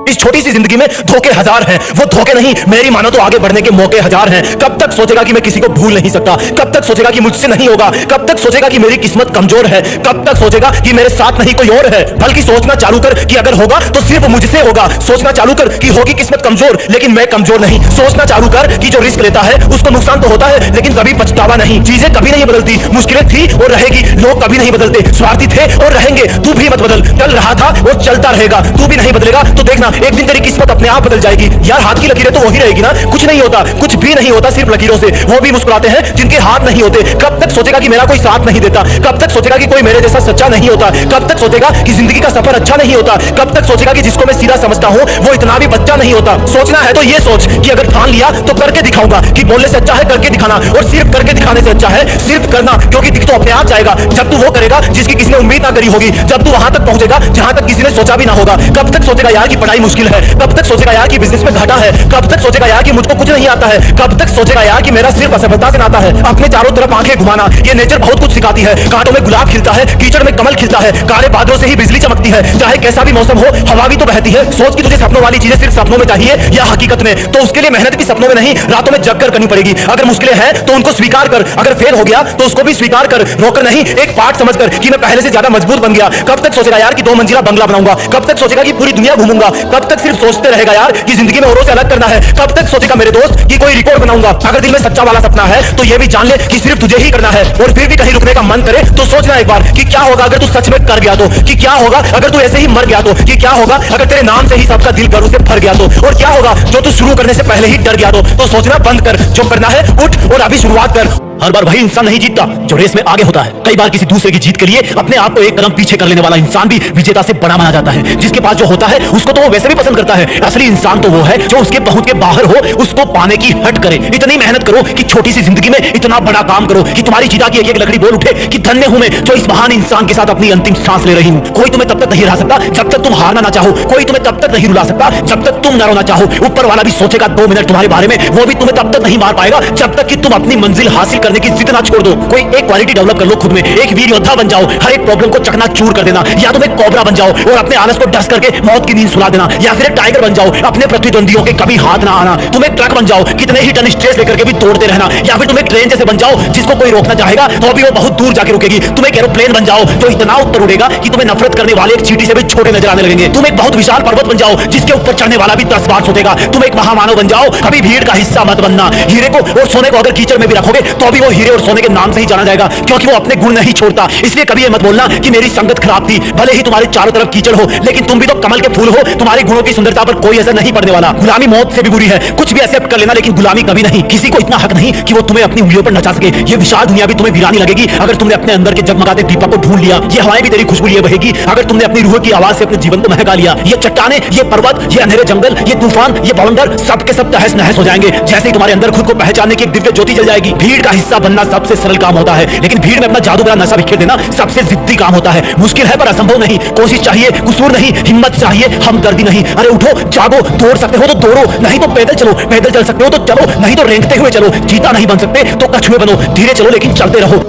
इस छोटी सी जिंदगी में धोखे हजार हैं। वो धोखे नहीं, मेरी मानो तो आगे बढ़ने के मौके हजार हैं। कब तक सोचेगा कि मैं किसी को भूल नहीं सकता? कब तक सोचेगा कि मुझसे नहीं होगा? कब तक सोचेगा कि मेरी किस्मत कमजोर है? कब तक सोचेगा कि मेरे साथ नहीं कोई और है? बल्कि सोचना चालू कर कि अगर होगा तो सिर्फ मुझसे होगा। सोचना चालू कर कि होगी किस्मत कमजोर, लेकिन मैं कमजोर नहीं। सोचना चालू कर कि जो रिस्क लेता है उसको नुकसान तो होता है, लेकिन कभी पछतावा नहीं। चीजें कभी नहीं बदलती, मुश्किलें थी और रहेगी, लोग कभी नहीं बदलते, स्वार्थी थे और रहेंगे। तू भी मत बदल, चल रहा था वो चलता रहेगा। तू भी नहीं बदलेगा तो देखना एक दिन तेरी किस्मत अपने आप बदल जाएगी। यार हाथ की लकीरें तो वही रहेगी ना, कुछ नहीं होता, कुछ भी नहीं होता सिर्फ लकीरों से। वो भी मुस्कुराते हैं जिनके हाथ नहीं होते। कब तक सोचेगा कि मेरा कोई साथ नहीं देता? कब तक सोचेगा कि कोई मेरे जैसा सच्चा नहीं होता? कब तक सोचेगा कि जिंदगी का सफर अच्छा नहीं होता? कब तक सोचेगा कि जिसको मैं सीधा समझता हूं वो इतना भी बच्चा नहीं होता? सोचना है तो ये सोच कि अगर ठान लिया तो करके दिखाऊंगा, कि बोलने से अच्छा है करके दिखाना, और सिर्फ करके दिखाने से अच्छा है सिर्फ करना, क्योंकि दिख तो अपने आप जाएगा जब तू वो करेगा जिसकी किसी ने उम्मीद ना करी होगी, जब तू वहां तक पहुंचेगा जहां तक किसी ने सोचा भी ना होगा। कब तक सोचेगा यार कि पढ़ाई मुश्किल है? कब तक सोचेगा यार कि बिजनेस में घाटा है? कब तक सोचेगा यार कि मुझको कुछ नहीं आता है? कब तक सोचेगा यार कि मेरा सिर्फ असफलता से नाता है? अपने चारों तरफ आंखें घुमाना, ये नेचर बहुत कुछ सिखाती है। कांटों में गुलाब खिलता है, कीचड़ में कमल खिलता है, काले बादलों से ही बिजली चमकती है। चाहे कैसा भी मौसम हो हवा भी तो बहती है। सोच कि तुझे सपनों वाली चीजें सिर्फ सपनों में चाहिए या हकीकत में, तो उसके लिए मेहनत भी सपनों में नहीं रातों में जग कर करनी पड़ेगी। अगर मुश्किलें हैं तो उनको स्वीकार कर, अगर फेल हो गया तो उसको भी स्वीकार कर, रोकर नहीं, एक पार्ट समझकर कि मैं पहले से ज्यादा मजबूत बन गया। कब तक सोचेगा यार कि 2 मंजिला बंगला बनाऊंगा? कब तक सोचेगा कि पूरी दुनिया घूमूंगा? कब तक सिर्फ सोचते रहेगा यार कि जिंदगी में औरों से अलग करना है? कब तक सोचेगा मेरे दोस्त कि कोई रिकॉर्ड बनाऊंगा? अगर दिल में सच्चा वाला सपना है तो ये भी जान ले कि सिर्फ तुझे ही करना है। और फिर भी कहीं रुकने का मन करे तो सोचना एक बार कि क्या होगा अगर तू सच में कर गया तो, कि क्या होगा अगर तू ऐसे ही मर गया तो, कि क्या होगा अगर तेरे नाम से ही सबका दिल गर्व से भर गया तो, और क्या होगा जो तू शुरू करने से पहले ही डर गया तो सोचना बंद कर, जो करना है उठ और अभी शुरुआत कर। हर बार वही इंसान नहीं जीतता जो रेस में आगे होता है। कई बार किसी दूसरे की जीत के लिए अपने आप को एक कदम पीछे कर लेने वाला इंसान भी विजेता से बड़ा माना जाता है। जिसके पास जो होता है उसको तो वो वैसे भी पसंद करता है। असली इंसान तो वो है जो उसके पहुंच के बाहर हो, उसको पाने की हट करे। इतनी मेहनत करो कि छोटी सी जिंदगी में इतना बड़ा काम करो कि तुम्हारी चिता की एक एक लकड़ी बोल उठे कि धन्य हूं मैं जो इस महान इंसान के साथ अपनी अंतिम सांस ले रही हूं। कोई तुम्हें तब तक नहीं हरा सकता जब तक तुम हारना ना चाहो। कोई तुम्हें तब तक नहीं रुला सकता जब तक तुम न रोना चाहो। ऊपर वाला भी सोचेगा 2 मिनट तुम्हारे बारे में, वो भी तुम्हें तब तक नहीं मार पाएगा जब तक कि तुम अपनी मंजिल हासिल करने की जिद ना छोड़ दो। कोई एक क्वालिटी डेवलप कर लो खुद में, एक वीर योद्धा बन जाओ, हर एक प्रॉब्लम को चकनाचूर कर देना, या तुम एक कोबरा बन जाओ और अपने आलस को डस करके मौत की नींद सुला देना, या फिर एक टाइगर बन जाओ, अपने प्रतिद्वंदियों के कभी हाथ ना आना। तुम एक ट्रक बन जाओ, कितने ही टन स्ट्रेस लेकर के भी दौड़ते रहना, या फिर तुम एक ट्रेन जैसे बन जाओ जिसको कोई रोकना चाहेगा तो भी वो बहुत दूर जाके रुकेगी। तुम एक एरोप्लेन बन जाओ जो इतना ऊपर उड़ेगा कि तुम्हें नफरत करने वाले एक चींटी से भी छोटे नजर आने लगेंगे। तुम एक बहुत विशाल पर्वत बन जाओ जिसके ऊपर चढ़ने वाला भी 10 बार सोचेगा। तुम एक महामानव बन जाओ, कभी भीड़ का हिस्सा मत बनना। हीरे को और सोने को अगर कीचड़ में भी रखोगे तो भी वो हीरे और सोने के नाम से ही जाना जाएगा, क्योंकि वो अपने गुण नहीं छोड़ता। इसलिए कभी ये मत बोलना कि मेरी संगत खराब थी। भले ही तुम्हारे चारों तरफ कीचड़ हो, लेकिन तुम भी तो कमल के फूल हो। तुम्हारे गुणों की सुंदरता पर कोई असर नहीं पड़ने वाला। गुलामी मौत से भी बुरी है। कुछ भी एक्सेप्ट कर लेना, लेकिन गुलामी कभी नहीं। किसी को इतना हक नहीं कि वो तुम्हें अपनी उंगलियों पर नचा सके। ये विशाल दुनिया भी तुम्हें वीरानी लगेगी अगर तुमने अपने अंदर के जगमगाते दीपक को ढूंढ लिया। ये हवाएं भी तेरी खुशबू लिए बहेगी अगर तुमने अपनी रूह की आवाज से अपने जीवन को महका लिया। ये चट्टाने, ये पर्वत, ये अंधेरे जंगल, ये तूफान, ये बवंडर सब के सब तहस नहस हो जाएंगे जैसे ही तुम्हारे अंदर खुद को पहचानने की एक दिव्य ज्योति जल जाएगी। भीड़ का हिस्सा बनना सबसे सरल काम होता है, लेकिन भीड़ में अपना जादू भरा नशा बिखेर देना सबसे जिद्दी काम होता है। मुश्किल है पर असंभव नहीं। कोशिश चाहिए, कसूर नहीं, हिम्मत चाहिए, हमदर्दी नहीं। अरे उठो, जागो, दौड़ सकते हो तो दौड़ो, नहीं तो पैदल चलो, पैदल चल सकते हो तो चलो, नहीं तो रेंगते हुए चलो। चीता नहीं बन सकते तो कछुए बनो, धीरे चलो लेकिन चलते रहो।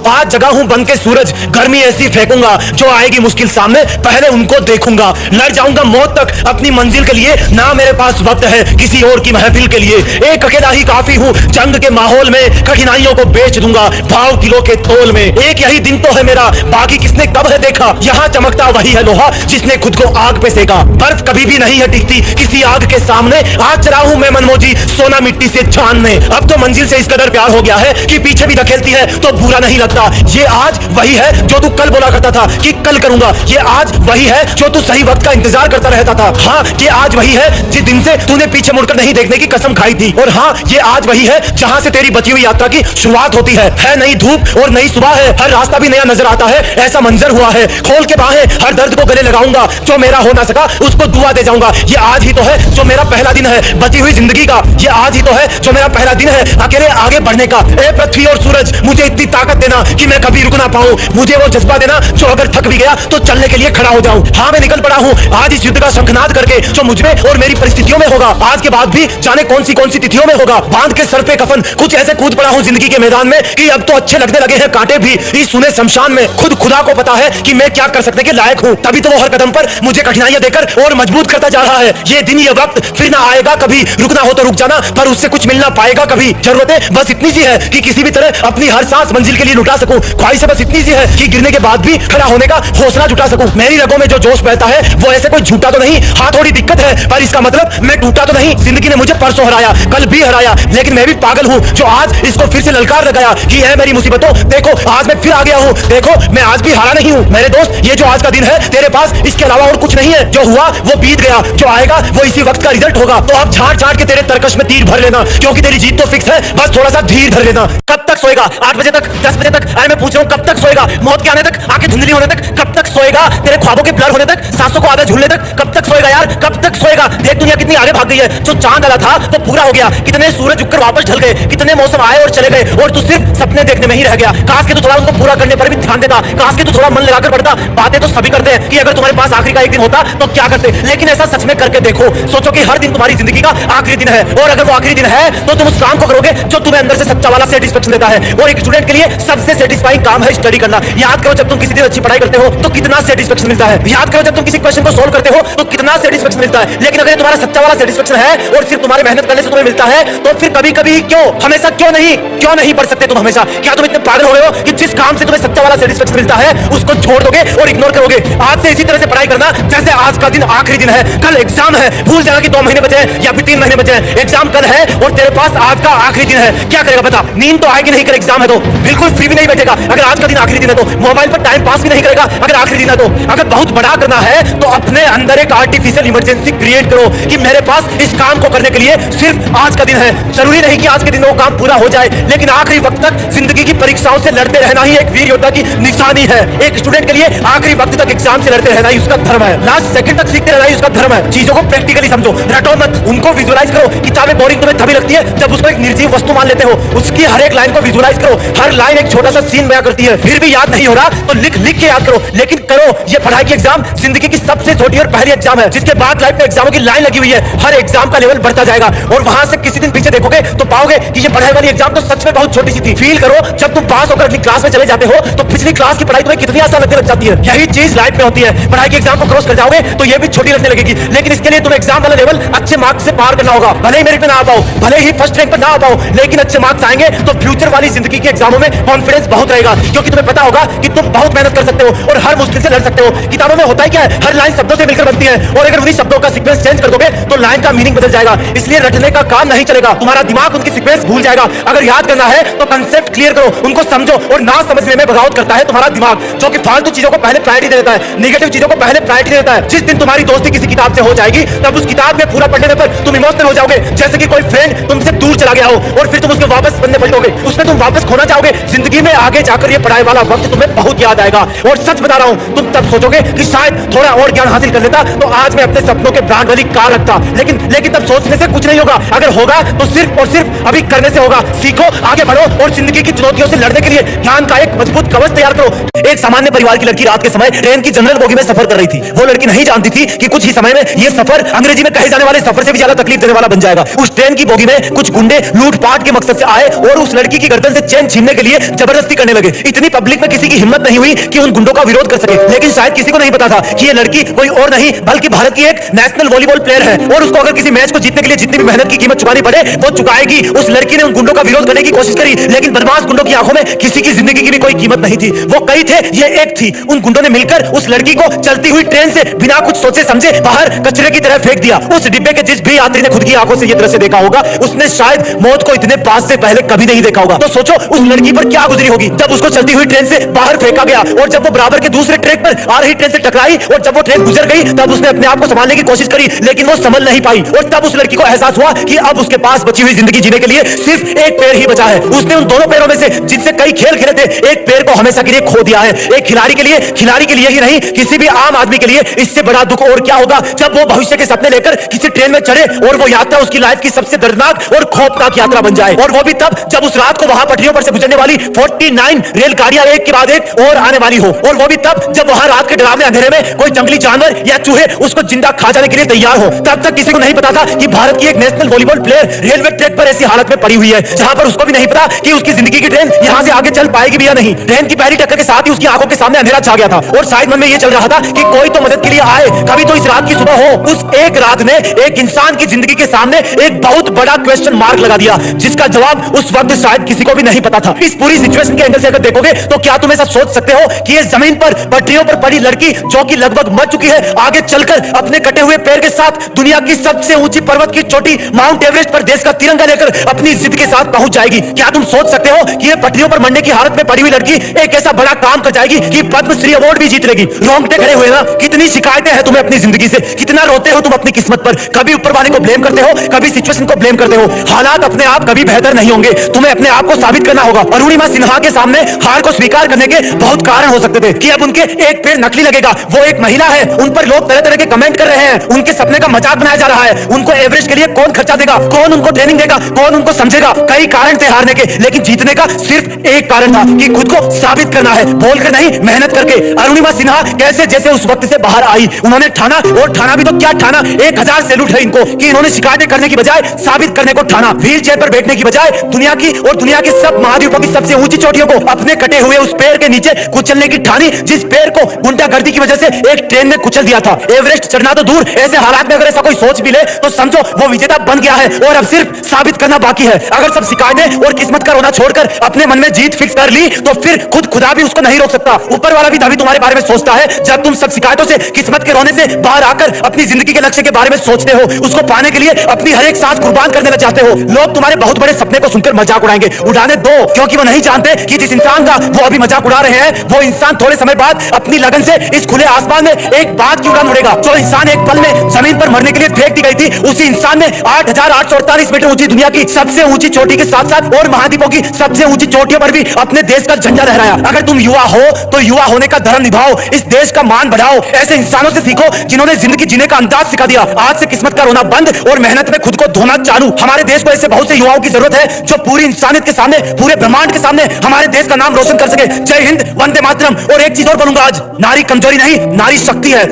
आज जगा हूं बन के सूरज, गर्मी ऐसी फेंकूंगा जो आएगी मुश्किल सामने पहले उनको देखूंगा। लड़ जाऊंगा मौत तक अपनी मंजिल के लिए, ना मेरे पास वक्त है किसी और की महफिल के लिए। एक अकेला ही काफी हूं जंग के माहौल में, कठिनाइयों को बेच दूंगा भाव किलो के तोल में। एक यही दिन तो है मेरा, बाकी किसने कब है देखा। यहाँ चमकता वही है लोहा जिसने खुद को आग पे सेका। बर्फ कभी भी नहीं है टिकती किसी आग के सामने। आज चला हूं मैं मनमोजी सोना मिट्टी से जानने। अब तो मंजिल से इस कदर प्यार हो गया है कि पीछे भी धकेलती है तो बुरा नहीं लगता। ये आज वही है जो तू कल बोला करता था कि कल करूंगा। ये आज वही है जो तू सही वक्त का इंतजार करता रहता था। हाँ, ये आज वही है जिस दिन से तूने पीछे मुड़कर नहीं देखने की कसम खाई थी। और हाँ, ये आज वही है जहां से तेरी बची हुई यात्रा की शुरुआत होती है। नई धूप और नई सुबह है, हर रास्ता भी नया नजर आता है, ऐसा मंजर हुआ है। खोल के बाहें, हर दर्द को गले लगाऊंगा, जो मेरा हो ना सका उसको दुआ दे जाऊंगा। ये आज ही तो है जो मेरा पहला दिन है बची हुई जिंदगी का। ये आज ही तो है जो मेरा पहला दिन है अकेले आगे बढ़ने का। ए पृथ्वी और सूरज, मुझे इतनी ताकत देना देना कि मैं कभी रुक ना पाऊं, मुझे वो जज्बा देना जो अगर थक भी गया तो चलने के लिए खड़ा हो जाऊं। हाँ, मैं निकल पड़ा हूं आज इस युद्ध का शंखनाद करके, जो मुझ में और मेरी परिस्थितियों में होगा। आज के बाद भी जाने कौन सी तिथियों में होगा। बांध के सर पे कफन कुछ ऐसे कूद पड़ा हूं जिंदगी के मैदान में कि अब तो अच्छे लगने लगे हैं कांटे भी इस सुने शमशान में। खुद खुदा को पता है कि मैं क्या कर सकने के लायक हूं, तभी तो वो हर कदम पर मुझे कठिनाइयां देकर और मजबूत करता जा रहा है। ये दिन, ये वक्त फिर ना आएगा कभी। रुकना हो तो रुक जाना, पर उससे कुछ मिल ना पाएगा कभी। जरूरतें बस इतनी सी है कि किसी भी तरह अपनी हर सांस मंजिल के लिए लुटा सकूं। ख्वाहिशें बस इतनी सी है कि गिरने के बाद भी खड़ा होने का हौसला जुटा सकूं। मेरी रगों में जो जोश बहता है वो ऐसे कोई झूठा तो नहीं। हाँ, थोड़ी दिक्कत है, पर इसका मतलब मैं टूटा तो नहीं। जिंदगी ने मुझे परसों हराया, कल भी हराया, लेकिन मैं भी पागल हूँ जो आज इसको फिर से ललकार लगाया कि है मेरी मुसीबतों, देखो आज मैं फिर आ गया हूँ, देखो मैं आज भी हारा नहीं हूँ। मेरे दोस्त, ये जो आज का दिन है तेरे पास इसके अलावा और कुछ नहीं है। जो हुआ वो बीत गया, जो आएगा वो इसी वक्त का रिजल्ट होगा। तो अब छाट के तेरे तरकश में तीर भर लेना, क्योंकि तेरी जीत तो फिक्स है, बस थोड़ा सा धीर धर लेना। कब तक सोएगा? 8 बजे तक, 10 बजे तक? अरे मैं पूछ रहा हूँ कब तक सोएगा? मौत के आने तक, आंखें धुंधली होने तक कब तक सोएगा? तेरे ख्वाबों के ब्लर होने तक, सांसों को आधा झूलने तक कब तक सोएगा यार? कब तक सोएगा? देख दुनिया कितनी आगे भाग गई है। जो चांद आला था तो पूरा हो गया, कितने सूरज उगकर वापस ढल गए, कितने मौसम आए और चले गए, और तू सिर्फ सपने देखने में ही रह गया। काश के तू थोड़ा उनको पूरा करने पर भी ध्यान देता, काश के तू थोड़ा मन लगाकर पढ़ता। बातें तो सभी करते हैं कि अगर तुम्हारे पास आखिरी का एक दिन होता तो क्या करते, लेकिन ऐसा सच में करके देखो। सोचो कि हर दिन तुम्हारी जिंदगी का आखिरी दिन है, और अगर वो आखिरी दिन है तो तुम उस काम को करोगे जो तुम्हें अंदर से सच्चा वाला सेटिस्फेक्शन देता है। और एक स्टूडेंट के लिए सबसे सेटिस्फाइंग काम है स्टडी करना। याद करो, जब तुम किसी दिन अच्छी पढ़ाई करते हो तो कितना सेटिस्फेक्शन मिलता है। याद करो, जब तुम किसी क्वेश्चन को सोल्व करते हो तो कितना सेटिस्फेक्शन मिलता है। लेकिन अगर तुम्हारा सच्चा वाला सेटिस्फेक्शन है और सिर्फ तुम्हारी मेहनत करने से तुम्हें मिलता है, तो फिर कभी कभी क्यों, हमेशा क्यों नहीं पढ़ सकते तुम हमेशा? क्या तुम इतने पागल हो गए हो कि जिस काम से तुम्हें सच्चा वाला सेटिस्फेक्शन मिलता है उसको छोड़ दोगे और इग्नोर करोगे? आज से इसी तरह से पढ़ाई करना जैसे आज का दिन आखिरी दिन है, कल एग्जाम है। भूल जाना कि 2 महीने बचे हैं या फिर 3 महीने बचे हैं। एग्जाम कल है और तेरे पास आज का आखिरी दिन है। क्या करेगा बता? नींद तो आएगी नहीं, कल एग्जाम है तो बिल्कुल फ्री भी नहीं बैठेगा अगर आज का दिन आखिरी दिन है तो। मोबाइल पर टाइम पास भी नहीं करेगा अगर आखिरी दिन है तो। अगर बहुत बड़ा करना है तो अपने अंदर एक आर्टिफिशियल इमरजेंसी क्रिएट करो कि मेरे पास इस काम को करने के लिए सिर्फ आज का दिन है। जरूरी नहीं कि आज के दिन वो काम पूरा हो जाए, लेकिन आखिरी वक्त तक जिंदगी की परीक्षाओं से लड़ते रहना ही एक वीर योद्धा की निशानी है। एक स्टूडेंट के लिए आखिरी वक्त तक एग्जाम से लड़ते रहना ही उसका धर्म है। लास्ट सेकंड तक सीखते रहना ही उसका धर्म है। चीजों को प्रैक्टिकली समझो, रटो मत, उनको विजुअलाइज करो। किताबें बोरिंग तुम्हें तभी लगती है जब उसको एक निर्जीव वस्तु मान लेते हो। उसकी हर एक लाइन को विजुअलाइज करो, हर लाइन एक छोटा सा सीन बयां करती है। फिर भी याद नहीं हो रहा तो लिख के याद करो, लेकिन करो। ये पढ़ाई की एग्जाम जिंदगी की सबसे छोटी और पहली एग्जाम है, जिसके बाद लाइफ में एग्जामों की लाइन लगी हुई है। हर एग्जाम का लेवल बढ़ता जाएगा और वहां से किसी दिन पीछे देखोगे तो पाओगे कि ये पढ़ाई वाली एग्जाम तो सच में बहुत छोटी सी थी। फील करो, जब तुम पास होकर अपनी क्लास में चले जाते हो तो पिछली क्लास की पढ़ाई तुम्हें कितनी आसान लगने लग जाती है। यही चीज लाइफ में होती है। पढ़ाई की एग्जाम को क्रॉस कर जाओगे तो ये भी छोटी लगने लगेगी, लेकिन इसके लिए तुम्हें एग्जाम वाला लेवल अच्छे मार्क्स से पार करना होगा। भले ही मेरिट में ना आ पाओ, भले ही फर्स्ट रैंक पर ना आ पाओ, लेकिन अच्छे मार्क्स आएंगे तो फ्यूचर वाली जिंदगी के एग्जामों में कॉन्फिडेंस बहुत रहेगा, क्योंकि तुम्हें पता होगा कि तुम बहुत मेहनत कर सकते हो और हर मुश्किल से लड़ सकते हो। किताबों में होता है क्या है, हर लाइन शब्दों से मिलकर बनती है, और अगर उन्हीं शब्दों का सीक्वेंस चेंज कर दोगे तो लाइन का मीनिंग बदल जाएगा। इसलिए रटने का काम नहीं चलेगा, तुम्हारा दिमाग उनकी सीक्वेंस भूल जाएगा। अगर याद करना है तो कंसेप्ट क्लियर करो, उनको समझो, और ना समझने में बगावत करता है तुम्हारा दिमाग, जो कि फालतू चीजों को पहले प्रायोरिटी दे देता है, नेगेटिव चीजों को पहले प्रायोरिटी दे देता है। जिस दिन तुम्हारी दोस्ती किसी किताब से हो जाएगी तब उस किताब में पूरा पढ़ने पर तुम इमोशनल हो जाओगे, जैसे कि कोई फ्रेंड तुमसे दूर चला गया हो और फिर तुम उसके वापस पढ़ने पलटोगे, उसमें तुम वापस खोना चाहोगे। जिंदगी में आगे जाकर ये पढ़ाई वाला वक्त तुम्हें बहुत याद आएगा, और सच बता रहा हूं, तुम तब सोचोगे कि शायद थोड़ा और ज्ञान हासिल कर लेता तो आज मैं अपने सपनों के ब्रांड वाली कार रखता। लेकिन तब सोचने से कुछ नहीं होगा, अगर होगा तो सिर्फ और सिर्फ अभी करने से होगा। सीखो, आगे बढ़ो और जिंदगी की चुनौतियों से लड़ने के लिए ज्ञान का एक मजबूत कवच तैयार करो। एक सामान्य परिवार की लड़की रात के समय ट्रेन की जनरल बोगी में सफर कर रही थी। वो लड़की नहीं जानती थी कि कुछ ही समय में यह सफर अंग्रेजी में कहे जाने वाले सफर से भी ज्यादा तकलीफ देने वाला बन जाएगा। उस ट्रेन की बोगी में कुछ गुंडे लूटपाट के मकसद से आए और उस लड़की की गर्दन से चेन छीनने के लिए जबरदस्ती करने लगे। इतनी पब्लिक में किसी की हिम्मत नहीं हुई कि उन गुंडों का विरोध कर सके, लेकिन शायद किसी को नहीं पता था कि यह लड़की कोई और नहीं बल्कि भारत की एक नेशनल वॉलीबॉल प्लेयर है, और उसको अगर किसी मैच को जीतने के लिए जितनी भी मेहनत की कीमत चुकानी पड़े वो चुकाएगी। उस लड़की ने उन गुंडों का विरोध करने की कोशिश करी, लेकिन बदमाश गुंडों की आंखों में किसी की जिंदगी की भी कोई कीमत नहीं थी। वो कई थे, ये एक थी। उन गुंडों ने मिलकर उस लड़की को चलती हुई ट्रेन से बिना कुछ सोचे समझे बाहर कचरे की तरह फेंक दिया। उस डिब्बे के जिस भी यात्री ने खुद की आंखों से यह दृश्य देखा होगा उसने शायद मौत को इतने पास से पहले कभी नहीं देखा होगा। तो सोचो उस लड़की पर क्या गुजरी होगी जब उसको चलती हुई ट्रेन से बाहर फेंका गया, और जब वो बराबर के दूसरे ट्रैक पर आ रही ट्रेन से टकराई और जब वो ट्रेन गुजर गई तब उसने अपने आप को संभालने की कोशिश करी, लेकिन वो संभल नहीं पाई। और तब उस लड़की को एहसास हुआ कि अब उसके पास बची हुई जिंदगी जीने के लिए सिर्फ एक पैर ही बचा है। उसने उन दोनों पैरों में से जिनसे कई खेल खेले थे एक पैर को हमेशा के लिए खो दिया है। एक खिलाड़ी के लिए ही नहीं, किसी भी आम आदमी के लिए इससे बड़ा दुख और क्या होगा जब वो भविष्य के सपने लेकर किसी ट्रेन में चढ़े और वो यात्रा उसकी लाइफ की सबसे दर्दनाक और खौफनाक यात्रा बन जाए, और वो भी तब जब उस रात को वहां पटरियों पर से गुजरने वाली 49 रेलगाड़ियां एक के बाद एक और आने वाली हो, और वो भी तब जब वहां रात के डरावने अंधेरे में कोई जंगली जानवर या चूहे उसको जिंदा खा जाने के लिए तैयार हो। तब तक किसी को नहीं पता था कि भारत की एक national volleyball player railway track पर ऐसी हालत में पड़ी हुई है जहां पर उसको भी नहीं पता कि उसकी जिंदगी की ट्रेन यहां से आगे चल पाएगी भी या नहीं। ट्रेन की पहली टक्कर के साथ ही उसकी आंखों के सामने अंधेरा छा गया था और शायद मन में यह चल रहा था कि कोई तो मदद के लिए आए, कभी तो इस रात की सुबह हो। उस एक रात ने एक इंसान की जिंदगी के सामने एक बहुत बड़ा क्वेश्चन मार्क लगा दिया जिसका जवाब उस वक्त शायद किसी को भी नहीं पता था। इस पूरी सिचुएशन के एंगल से अगर देखोगे तो क्या तुम ऐसा सोच सकते हो कि इस जमीन पर पटरियों पर पड़ी लड़की जो कि लगभग मर चुकी है, आगे चलकर अपने कटे हुए पैर के साथ दुनिया की सबसे ऊंची पर्वत की चोटी माउंट एवरेस्ट पर देश का तिरंगा लेकर अपनी जिद के साथ पहुंच जाएगी? क्या तुम सोच सकते हो कि ये पटरियों पर मरने की हालत में पड़ी हुई लड़की एक ऐसा बड़ा काम कर जाएगी कि पद्मश्री अवार्ड भी जीत लेगी? रोंगटे खड़े हुए ना? कितनी शिकायतें हैं तुम्हें अपनी जिंदगी से, कितना रोते हो तुम अपनी किस्मत पर, कभी ऊपर वाले को ब्लेम करते हो, कभी सिचुएशन को ब्लेम करते हो। हालात अपने आप कभी बेहतर नहीं होंगे, तुम्हें अपने आप को साबित करना होगा। अरुणिमा सिन्हा के सामने हार को स्वीकार करने के बहुत कारण हो सकते थे कि अब उनके एक पैर नकली लगेगा, वो एक महिला है, उन पर लोग तरह तरह के कमेंट कर रहे हैं, उनके सपने का मजाक बनाया जा रहा है, उनको एवरेस्ट के लिए कौन खर्चा देगा, कौन उनको ट्रेनिंग देगा, कौन उनको समझेगा। कई कारण थे हारने के, लेकिन जीतने का सिर्फ एक कारण था कि खुद को साबित करना है, बोलकर नहीं मेहनत करके। अरुणिमा सिन्हा कैसे जैसे उस वक्त से बाहर आई, उन्होंने ठाना, और ठाना भी तो क्या ठाना, 1000 सैल्यूट है इनको कि इन्होंने शिकायतें करने की बजाय साबित करने को ठाना। व्हील चेयर पर बैठने की बजाय दुनिया की और दुनिया के सब महाद्वीपों की सबसे ऊंची चोटियों को अपने कटे हुए उस पैर के नीचे कुचलने की ठानी, जिस पैर को गुंडागर्दी की वजह से एक ट्रेन ने कुचल दिया था। एवरेस्ट चढ़ना तो दूर, ऐसे हालात में अगर ऐसा कोई सोच भी ले तो समझो वो विजेता बन गया है और अब सिर्फ साबित करना बाकी है। अगर सब शिकायतें और किस्मत का रोना छोड़कर अपने मन में जीत फिक्स कर ली तो फिर खुदा भी उसको नहीं रोक सकता। ऊपर वाला भी तभी तुम्हारे बारे में सोचता है जब तुम सब शिकायतों से, किस्मत के रोने से बाहर आकर अपनी जिंदगी के लक्ष्य के बारे में सोचते हो, उसको पाने के लिए अपनी हर एक सांस कुर्बान करने लग जाते हो। लोग तुम्हारे बहुत बड़े सपने को सुनकर मजाक उड़ाएंगे, उड़ाने दो, क्योंकि वो नहीं जानते कि जिस इंसान का वो अभी मजाक उड़ा रहे हैं वो इंसान थोड़े समय बाद अपनी लगन से इस खुले आसमान में एक बात की उड़ान उड़ेगा। जो इंसान एक पल में जमीन पर मरने के लिए फेंक दी गई थी, उसी इंसान ने 8848 मीटर ऊंची दुनिया की सबसे ऊंची चोटी के साथ साथ और महाद्वीपों की सबसे ऊंची चोटियों पर भी अपने देश का झंडा लहराया। अगर तुम युवा हो तो युवा होने का धर्म निभाओ, इस देश का मान बढ़ाओ, ऐसे इंसानों से सीखो जिन्होंने जिंदगी जीने का अंदाज सिखा दिया। आज से किस्मत का रोना बंद और मेहनत में खुद को धोना चालू। हमारे देश को ऐसे बहुत से युवाओं की जरूरत है जो पूरी इंसानियत के सामने, पूरे ब्रह्मांड के सामने हमारे देश का नाम रोशन कर सके। जय हिंद, वंदे मातरम। और एक चीज और बोलूंगा, आज नारी कमजोरी नहीं, नारी शक्ति है।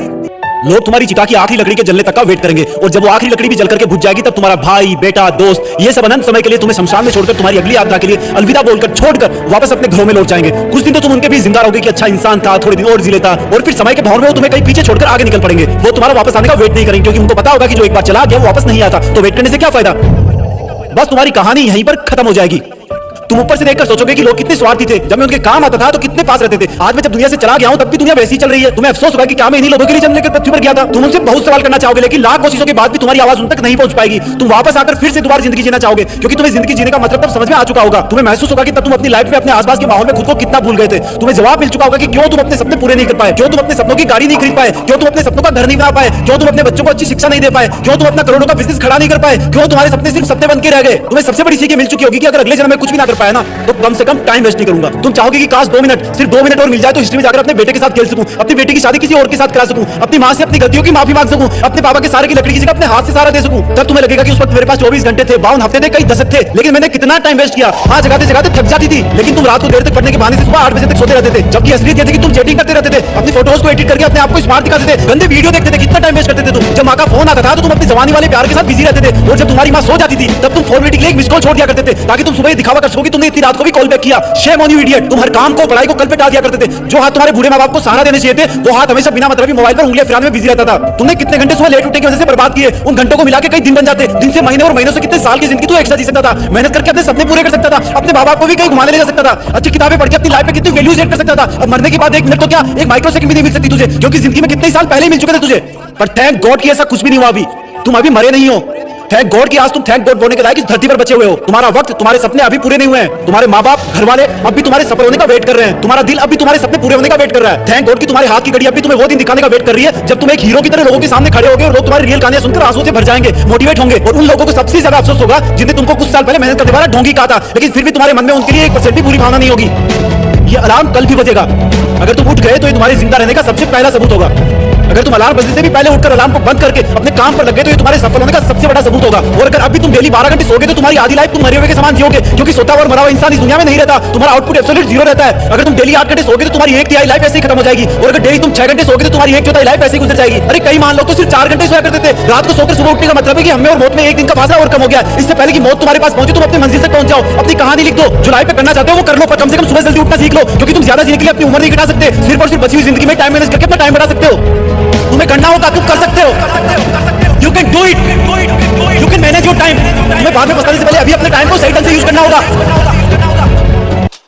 लोग तुम्हारी चिता की आखिरी लकड़ी के जलने तक का वेट करेंगे, और जब वो आखिरी लकड़ी भी जल करके बुझ जाएगी तब तुम्हारा भाई, बेटा, दोस्त, ये सब अनंत समय के लिए तुम्हें शमशान में छोड़कर तुम्हारी अगली यात्रा के लिए अलविदा बोलकर छोड़कर वापस अपने घरों में लौट जाएंगे। कुछ दिन तो तुम उनके भी जिंदा रहोगे कि अच्छा इंसान था, थोड़े दिन और जी लेता, और फिर समय के भौर में वो तुम्हें कहीं पीछे छोड़कर आगे निकल पड़ेंगे। वो तुम्हारा वापस आने का वेट नहीं करेंगे, क्योंकि उनको पता होगा कि जो एक बार चला गया वो वापस नहीं आता, तो वेट करने से क्या फायदा। बस तुम्हारी कहानी यहीं पर खत्म हो जाएगी। तुम ऊपर से देखकर सोचोगे कि लोग कितने स्वार्थी थे, जब मैं उनके काम आता था तो कितने पास रहते थे। आज मैं जब दुनिया से चला गया हूं तब भी दुनिया वैसी चल रही है। तुम्हें अफसोस होगा कि क्या मैं इन्हीं लोगों के लिए जन्म लेकर पृथ्वी पर गया था। तुम उनसे बहुत सवाल करना चाहोगे, लेकिन लाख कोशिशों के बाद भी तुम्हारी आवाज उन तक नहीं पहुंच पाएगी। तुम वापस आकर फिर से दोबारा जिंदगी जीना चाहोगे, क्योंकि तुम्हें जिंदगी जीने का मतलब तब समझ में आ चुका होगा। तुम्हें महसूस होगा कि तब तुम अपनी लाइफ में अपने आसपास के माहौल में खुद को कितना भूल गए थे। तुम्हें जवाब मिल चुका होगा कि क्यों तुम अपने सपने पूरे नहीं कर पाए, क्यों तुम अपने सपनों की गाड़ी नहीं खरीद पाए, क्यों तुम अपने सपनों का घर नहीं बना पाए, क्यों तुम अपने बच्चों को अच्छी शिक्षा नहीं दे पाए, क्यों तुम अपना करोड़ों का बिजनेस खड़ा नहीं कर पाए, क्यों तुम्हारे सपने सिर्फ सपने बन के रह गए। तुम्हें सबसे बड़ी सीख मिल चुकी होगी कि अगर अगले जन्म में कुछ भी ना कर पाया ना तो कम से कम टाइम वेस्ट नहीं करूंगा। तुम चाहोगे कि काश 2 मिनट, सिर्फ 2 मिनट और मिल जाए तो हिस्ट्री में जाकर अपने बेटे के साथ खेल सकूं, अपनी बेटी की शादी किसी और के साथ करा सकूं, अपनी मां से अपनी गलतियों की माफी मांग सकूं, अपने पापा के सारे की लकड़ी की जगह अपने हाथ से सारा दे सकूं। तब तुम्हें लगेगा कि उस वक्त मेरे पास 24 घंटे थे, 52 हफ्ते थे, कई दशक थे, लेकिन मैंने कितना टाइम वेस्ट किया। हाँ, जगाते जगाते थक जाती थी, लेकिन तुम रात को देर तक पढ़ने के बहाने से सुबह 8 बजे तक सोते रहते थे, जबकि असलियत ये थी कि तुम चैटिंग करते रहते थे, अपनी फोटोज को एडिट करके अपने आप को स्मार्ट दिखाते थे, गंदे वीडियो देखते थे, कितना टाइम वेस्ट करते थे तुम। जब मां का फोन आता था तो तुम अपनी जवानी वाले प्यार के साथ बिजी रहते थे, और जब तुम्हारी मां सो जाती थी तब तुम फॉर्मेलिटी के लिए एक मिस कॉल छोड़ दिया करते थे ताकि तुम सुबह दिखावा कर सको कि तुमने इतनी रात को भी कॉल बैक किया। Shame on you idiot. तुम हर काम को, पढ़ाई को कल पे टाल दिया करते थे। जो हाथ तुम्हारे बूढ़े मां बाप को सहारा देने चाहिए थे वो हाथ हमेशा बिना मतलब मोबाइल पर उंगलियां फिराने में बिजी रहता था। तुमने कितने घंटे सुबह लेट उठने की वजह से बर्बाद किए, उन घंटों को मिला के कई दिन बन जाते, दिन से महीने और महीनों से कितने साल की जिंदगी तू एक्स्ट्रा जी सकता था, मेहनत करके अपने सपने पूरे कर सकता था, अपने मां बाप को भी कहीं घुमाने ले जा सकता था, अच्छी किताबें पढ़ के अपनी लाइफ में कितनी वैल्यूज ऐड कर सकता था। अब मरने के बाद 1 मिनट तो क्या, 1 माइक्रो सेकंड भी नहीं मिल सकती तुझे, क्योंकि जिंदगी में कितने साल पहले ही मिल चुके थे तुझे। पर थैंक गॉड कि ऐसा कुछ भी नहीं हुआ अभी, तुम अभी मरे नहीं हो। थैंक गॉड कि आज तुम थैंक गॉड बोलने के लायक इस धरती पर बचे हुए हो। तुम्हारा वक्त, तुम्हारे सपने अभी पूरे नहीं हुए हैं। तुम्हारे माँ बाप, घर वाले अब भी तुम्हारे सफल होने का वेट कर रहे हैं। तुम्हारा दिल अब भी तुम्हारे सपने पूरे होने का वेट कर रहा है। थैंक गॉड कि तुम्हारे हाथ की घड़ी अब भी तुम्हें वो दिन दिखाने का वेट कर रही है जब तुम एक हीरो की तरह लोगों के सामने खड़े होगे और लोग तुम्हारी रियल कहानियां सुनकर आंसू से भर जाएंगे, मोटिवेट होंगे। और उन लोगों को सबसे ज्यादा अफसोस होगा जिन्हें तुमको कुछ साल पहले मेहनत करने वाला ढोंगी कहा था, लेकिन फिर भी तुम्हारे मन में उनके लिए 1% भी बुरी भावना नहीं होगी। ये अलार्म कल भी बजेगा। अगर तुम उठ गए तो ये तुम्हारे जिंदा रहने का सबसे पहला सबूत होगा। अगर तुम अलार्म बजने से भी पहले उठकर अलार्म को बंद करके अपने काम पर लग गए तो ये तुम्हारे सफल होने का सबसे बड़ा सबूत होगा। और अगर अभी तुम डेली 12 घंटे सोगे तो तुम्हारी आधी लाइफ तुम मरे हुए के समान जियोगे, क्योंकि सोता हुआ और मरा हुआ इंसान इस दुनिया में नहीं रहता। तुम्हारा आउटपुट एब्सोल्यूट जीरो रहता है। अगर तुम डेली 8 घंटे सोगे तो तुम्हारी 1/3 लाइफ ऐसे ही खत्म हो जाएगी। और अगर डेली तुम 6 घंटे सोगे तो तुम्हारी 1/4 लाइफ ऐसे ही गुजर जाएगी। अरे कई मान लोग तो सिर्फ 4 घंटे सोया करते थे। रात को सोकर सुबह उठने का मतलब है कि हमें और मौत में 1 दिन का फासला और कम हो गया। इससे पहले कि मौत तुम्हारे पास पहुंचे तुम अपनी मंजिल तक पहुंच जाओ। अपनी कहानी लिख दो, जो लाइफ पे करना चाहते हो वो कर लो, पर कम से कम सुबह जल्दी उठना सीख लो, क्योंकि तुम ज्यादा जीने के लिए अपनी उम्र नहीं घटा सकते। सिर्फ और सिर्फ बची हुई जिंदगी में टाइम मैनेज करके अपना टाइम बढ़ा सकते हो। तुम्हें करना होगा, तुम कर सकते हो। You can do it, you can manage your time. तुम्हें बाद में पछताने से पहले अभी अपने टाइम को सही ढंग से यूज करना होगा।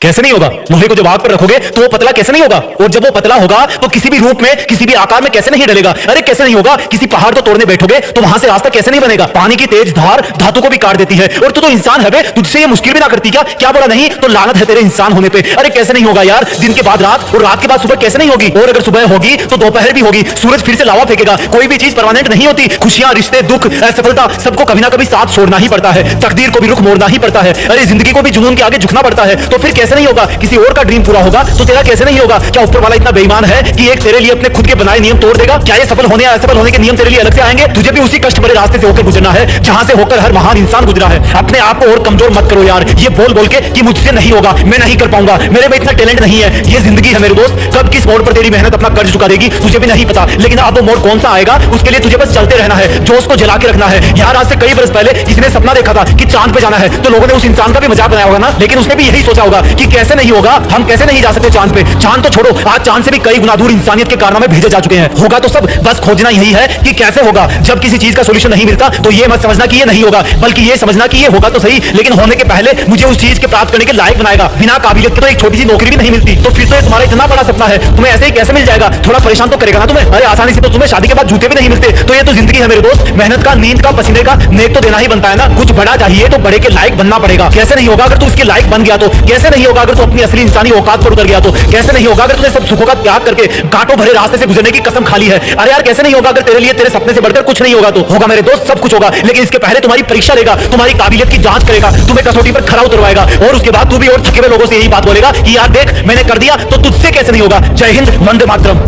कैसे नहीं होगा? लोहे को जब आग पर रखोगे तो वो पतला कैसे नहीं होगा? और जब वो पतला होगा तो किसी भी रूप में, किसी भी आकार में कैसे नहीं डलेगा? अरे कैसे नहीं होगा? किसी पहाड़ को तोड़ने बैठोगे तो वहां से रास्ता कैसे नहीं बनेगा? पानी की तेज धार धातु को भी काट देती है। और तू तो इंसान है बे, तुझसे ये मुश्किल भी ना करती क्या? क्या बोला नहीं तो लानत है तेरे इंसान होने पे। अरे कैसे नहीं होगा यार? दिन के बाद रात और रात के बाद सुबह कैसे नहीं होगी? और अगर सुबह होगी तो दोपहर भी होगी। सूरज फिर से लावा फेंकेगा। कोई भी चीज परमानेंट नहीं होती। खुशियां, रिश्ते, दुख, असफलता, सबको कभी ना कभी साथ छोड़ना ही पड़ता है। तकदीर को भी रुख मोड़ना ही पड़ता है। अरे जिंदगी को भी जुनून के आगे झुकना पड़ता है। तो फिर कैसे नहीं होगा? किसी और का ड्रीम पूरा होगा तो तेरा कैसे नहीं होगा? क्या ऊपर वाला इतना बेईमान है कि एक तेरे लिए अपने खुद के बनाए नियम तोड़ देगा? क्या ये सफल होने या असफल होने के नियम तेरे लिए अलग से आएंगे? तुझे भी उसी कष्ट भरे रास्ते से होकर गुजरना है जहां से होकर हर महान इंसान गुजरा है। अपने आप को और कमजोर मत करो यार, ये बोल बोल के कि मुझसे नहीं होगा, मैं नहीं कर पाऊंगा, मेरे में इतना टैलेंट नहीं है। ये जिंदगी है मेरे दोस्त, कब किस मोड़ पर तेरी मेहनत अपना कर्ज चुका देगी तुझे भी नहीं पता। लेकिन अब वो मोड़ कौन सा आएगा उसके लिए तुझे बस चलते रहना है, जोश को जला के रखना है। यार आज से कई बरस पहले किसी ने सपना देखा था कि चांद पे जाना है, तो लोगों ने उस इंसान का भी मजाक बनाया होगा ना। लेकिन उसने भी यही सोचा होगा कि कैसे नहीं होगा, हम कैसे नहीं जा सकते चांद पे। चांद तो छोड़ो, आज चांद से भी कई गुना दूर इंसानियत के कारनामे भेजे जा चुके हैं। होगा तो सब, बस खोजना यही है कि कैसे होगा। जब किसी चीज का सॉल्यूशन नहीं मिलता तो ये मत समझना कि ये नहीं होगा, बल्कि ये समझना कि ये होगा तो सही, लेकिन होने के पहले मुझे उस चीज के प्राप्त करने के लायक बनाएगा। बिना काबिलियत के तो एक छोटी सी नौकरी भी नहीं मिलती। तो फिर तो ये तुम्हारा इतना बड़ा सपना है, तुम्हें ऐसे ही कैसे मिल जाएगा? थोड़ा परेशान तो करेगा ना तुम्हें। अरे आसानी से तो तुम्हें शादी के बाद जूते भी नहीं मिलते। तो ये तो जिंदगी है मेरे दोस्त, मेहनत का, नींद का, पसीने का नेक तो देना ही बनता है ना। कुछ बड़ा चाहिए तो बड़े के लायक बनना पड़ेगा। कैसे नहीं होगा अगर तू इसके लायक बन गया तो? कैसे नहीं होगा अगर तू अपनी असली इंसानी औकात पर उतर गया तो? कैसे नहीं होगा अगर तूने सब सुखों का त्याग करके कांटों भरे रास्ते से गुजरने की कसम खा ली है? अरे यार कैसे नहीं होगा अगर तेरे लिए तेरे सपने से बढ़कर कुछ नहीं होगा तो? होगा मेरे दोस्त, सब कुछ होगा, लेकिन इसके पहले तुम्हारी परीक्षा लेगा, तुम्हारी काबिलियत की जांच करेगा, तुम्हें कसौटी पर खरा उतरवाएगा। और उसके बाद तू भी और थके हुए लोगों से यही बात बोलेगा कि यार देख मैंने कर दिया, तो तुझसे कैसे नहीं होगा? जय हिंद, वंदे मातरम।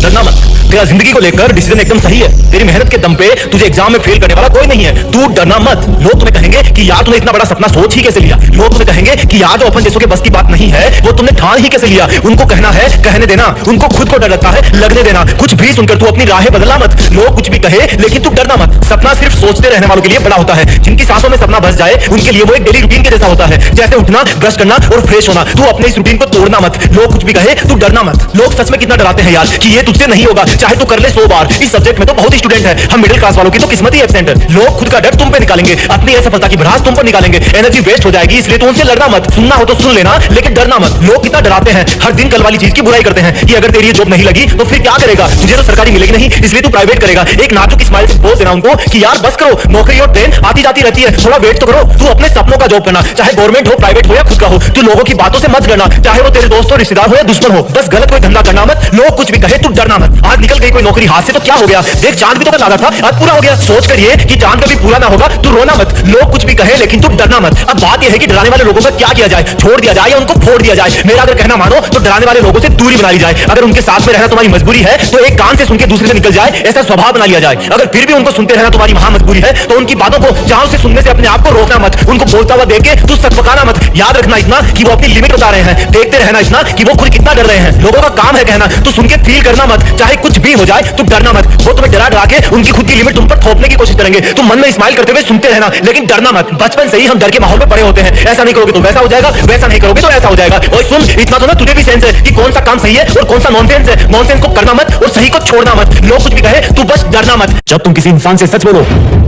डरना मत, तेरा जिंदगी को लेकर डिसीजन एकदम सही है। तेरी मेहनत के दम पे तुझे एग्जाम में फेल करने वाला कोई नहीं है। तू डरना मत। लोग तुम्हें कहेंगे कि यार तूने इतना बड़ा सपना सोच ही कैसे लिया? लोग तुम्हें कहेंगे कि यार जो अपन जैसों के बस की बात नहीं है वो तुमने ठान ही कैसे लिया? उनको कहना है कहने देना, उनको खुद को डर लगता है लगने देना। कुछ भी सुनकर तू अपनी राहें बदलना मत। लोग कुछ भी कहे लेकिन तू डरना मत। सपना सिर्फ सोचते रहने वालों के लिए बड़ा होता है। जिनकी सांसों में सपना बस जाए उनके लिए वो एक डेली रूटीन के जैसा होता है, जैसे उठना, ब्रश करना और फ्रेश होना। तू अपने इस रूटीन को तोड़ना मत। लोग कुछ भी कहे तू डरना मत। लोग सच में कितना डराते हैं यार कि ये तुझसे नहीं होगा, चाहे तू कर ले 100 बार। इस सब्जेक्ट में तो बहुत स्टूडेंट है, हम मिडिल क्लास वालों की तो किस्मत ही एब्सेंट है। लोग खुद का डर तुम पे निकालेंगे, अपनी असफलता की भड़ास तुम पर निकालेंगे, एनर्जी वेस्ट हो जाएगी। इसलिए तू उनसे लड़ना मत। सुनना हो तो सुन लेना, लेकिन डरना मत। लोग कितना डराते हैं, हर दिन कल वाली चीज की बुराई करते हैं कि अगर तेरी ये जॉब नहीं लगी तो फिर क्या करेगा? तुझे तो सरकारी मिलेगी नहीं, इसलिए तू प्राइवेट करेगा। एक नाजुक स्माइल से बोल देना उनको कि यार बस करो, नौकरी और ट्रेन आती जाती रहती है, थोड़ा वेट तो करो। तू अपने सपनों का जॉब करना, चाहे गवर्नमेंट हो, प्राइवेट हो या खुद का हो। तू लोगों की बातों से मत डरना, चाहे वो तेरे दोस्त हो, रिश्तेदार हो या दुश्मन हो। बस गलत कोई धंधा करना मत। लोग कुछ भी कहे तू डरना मत। आज निकल गई कोई नौकरी हाथ से तो क्या हो गया? देख चांद भी तो कल आधा था, आज पूरा हो गया। सोच कर ये कि चांद कभी पूरा ना होगा, तू रोना मत। लोग कुछ भी कहे लेकिन तू डरना मत। अब बात यह है कि डराने वाले लोगों का क्या किया जाए? छोड़ दिया जाए या उनको फोड़ दिया जाए? मेरा अगर कहना मानो तो डराने वाले लोगों से दूरी बना ली जाए। अगर उनके साथ में रहना तुम्हारी मजबूरी है तो एक कान से सुन के दूसरे से निकल जाए, ऐसा स्वभाव बना लिया जाए। अगर फिर भी उनको सुनते रहना तुम्हारी महा मजबूरी है तो उनकी बातों को जहां से सुनने से अपने आप को रोकना मत। उनको बोलता हुआ देख के तू सकपकाना मत। याद रखना इतना कि वो अपनी लिमिट बता रहे हैं, देखते रहना इतना कि वो खुद कितना डर रहे हैं। लोगों का काम है कहना, तू सुन के फील करना मत। चाहे कुछ भी हो जाए तू डरना मत। वो तुम्हें डरा डरा के उनकी खुद की लिमिट तुम पर थोपने की कोशिश करेंगे। तुम मन में स्माइल करते हुए सुनते रहना, लेकिन डरना मत। बचपन से ही हम डर के माहौल में पड़े होते हैं। ऐसा नहीं करोगे तो वैसा हो जाएगा, वैसा नहीं करोगे तो ऐसा हो जाएगा। और सुन, इतना तो ना तुझे भी सेंस है कि कौन सा काम सही है और कौन सा नॉनसेंस है। नॉनसेंस को करना मत और सही को छोड़ना मत। लोग कुछ भी कहे तू बस डरना मत। जब तुम किसी इंसान से सच बोलो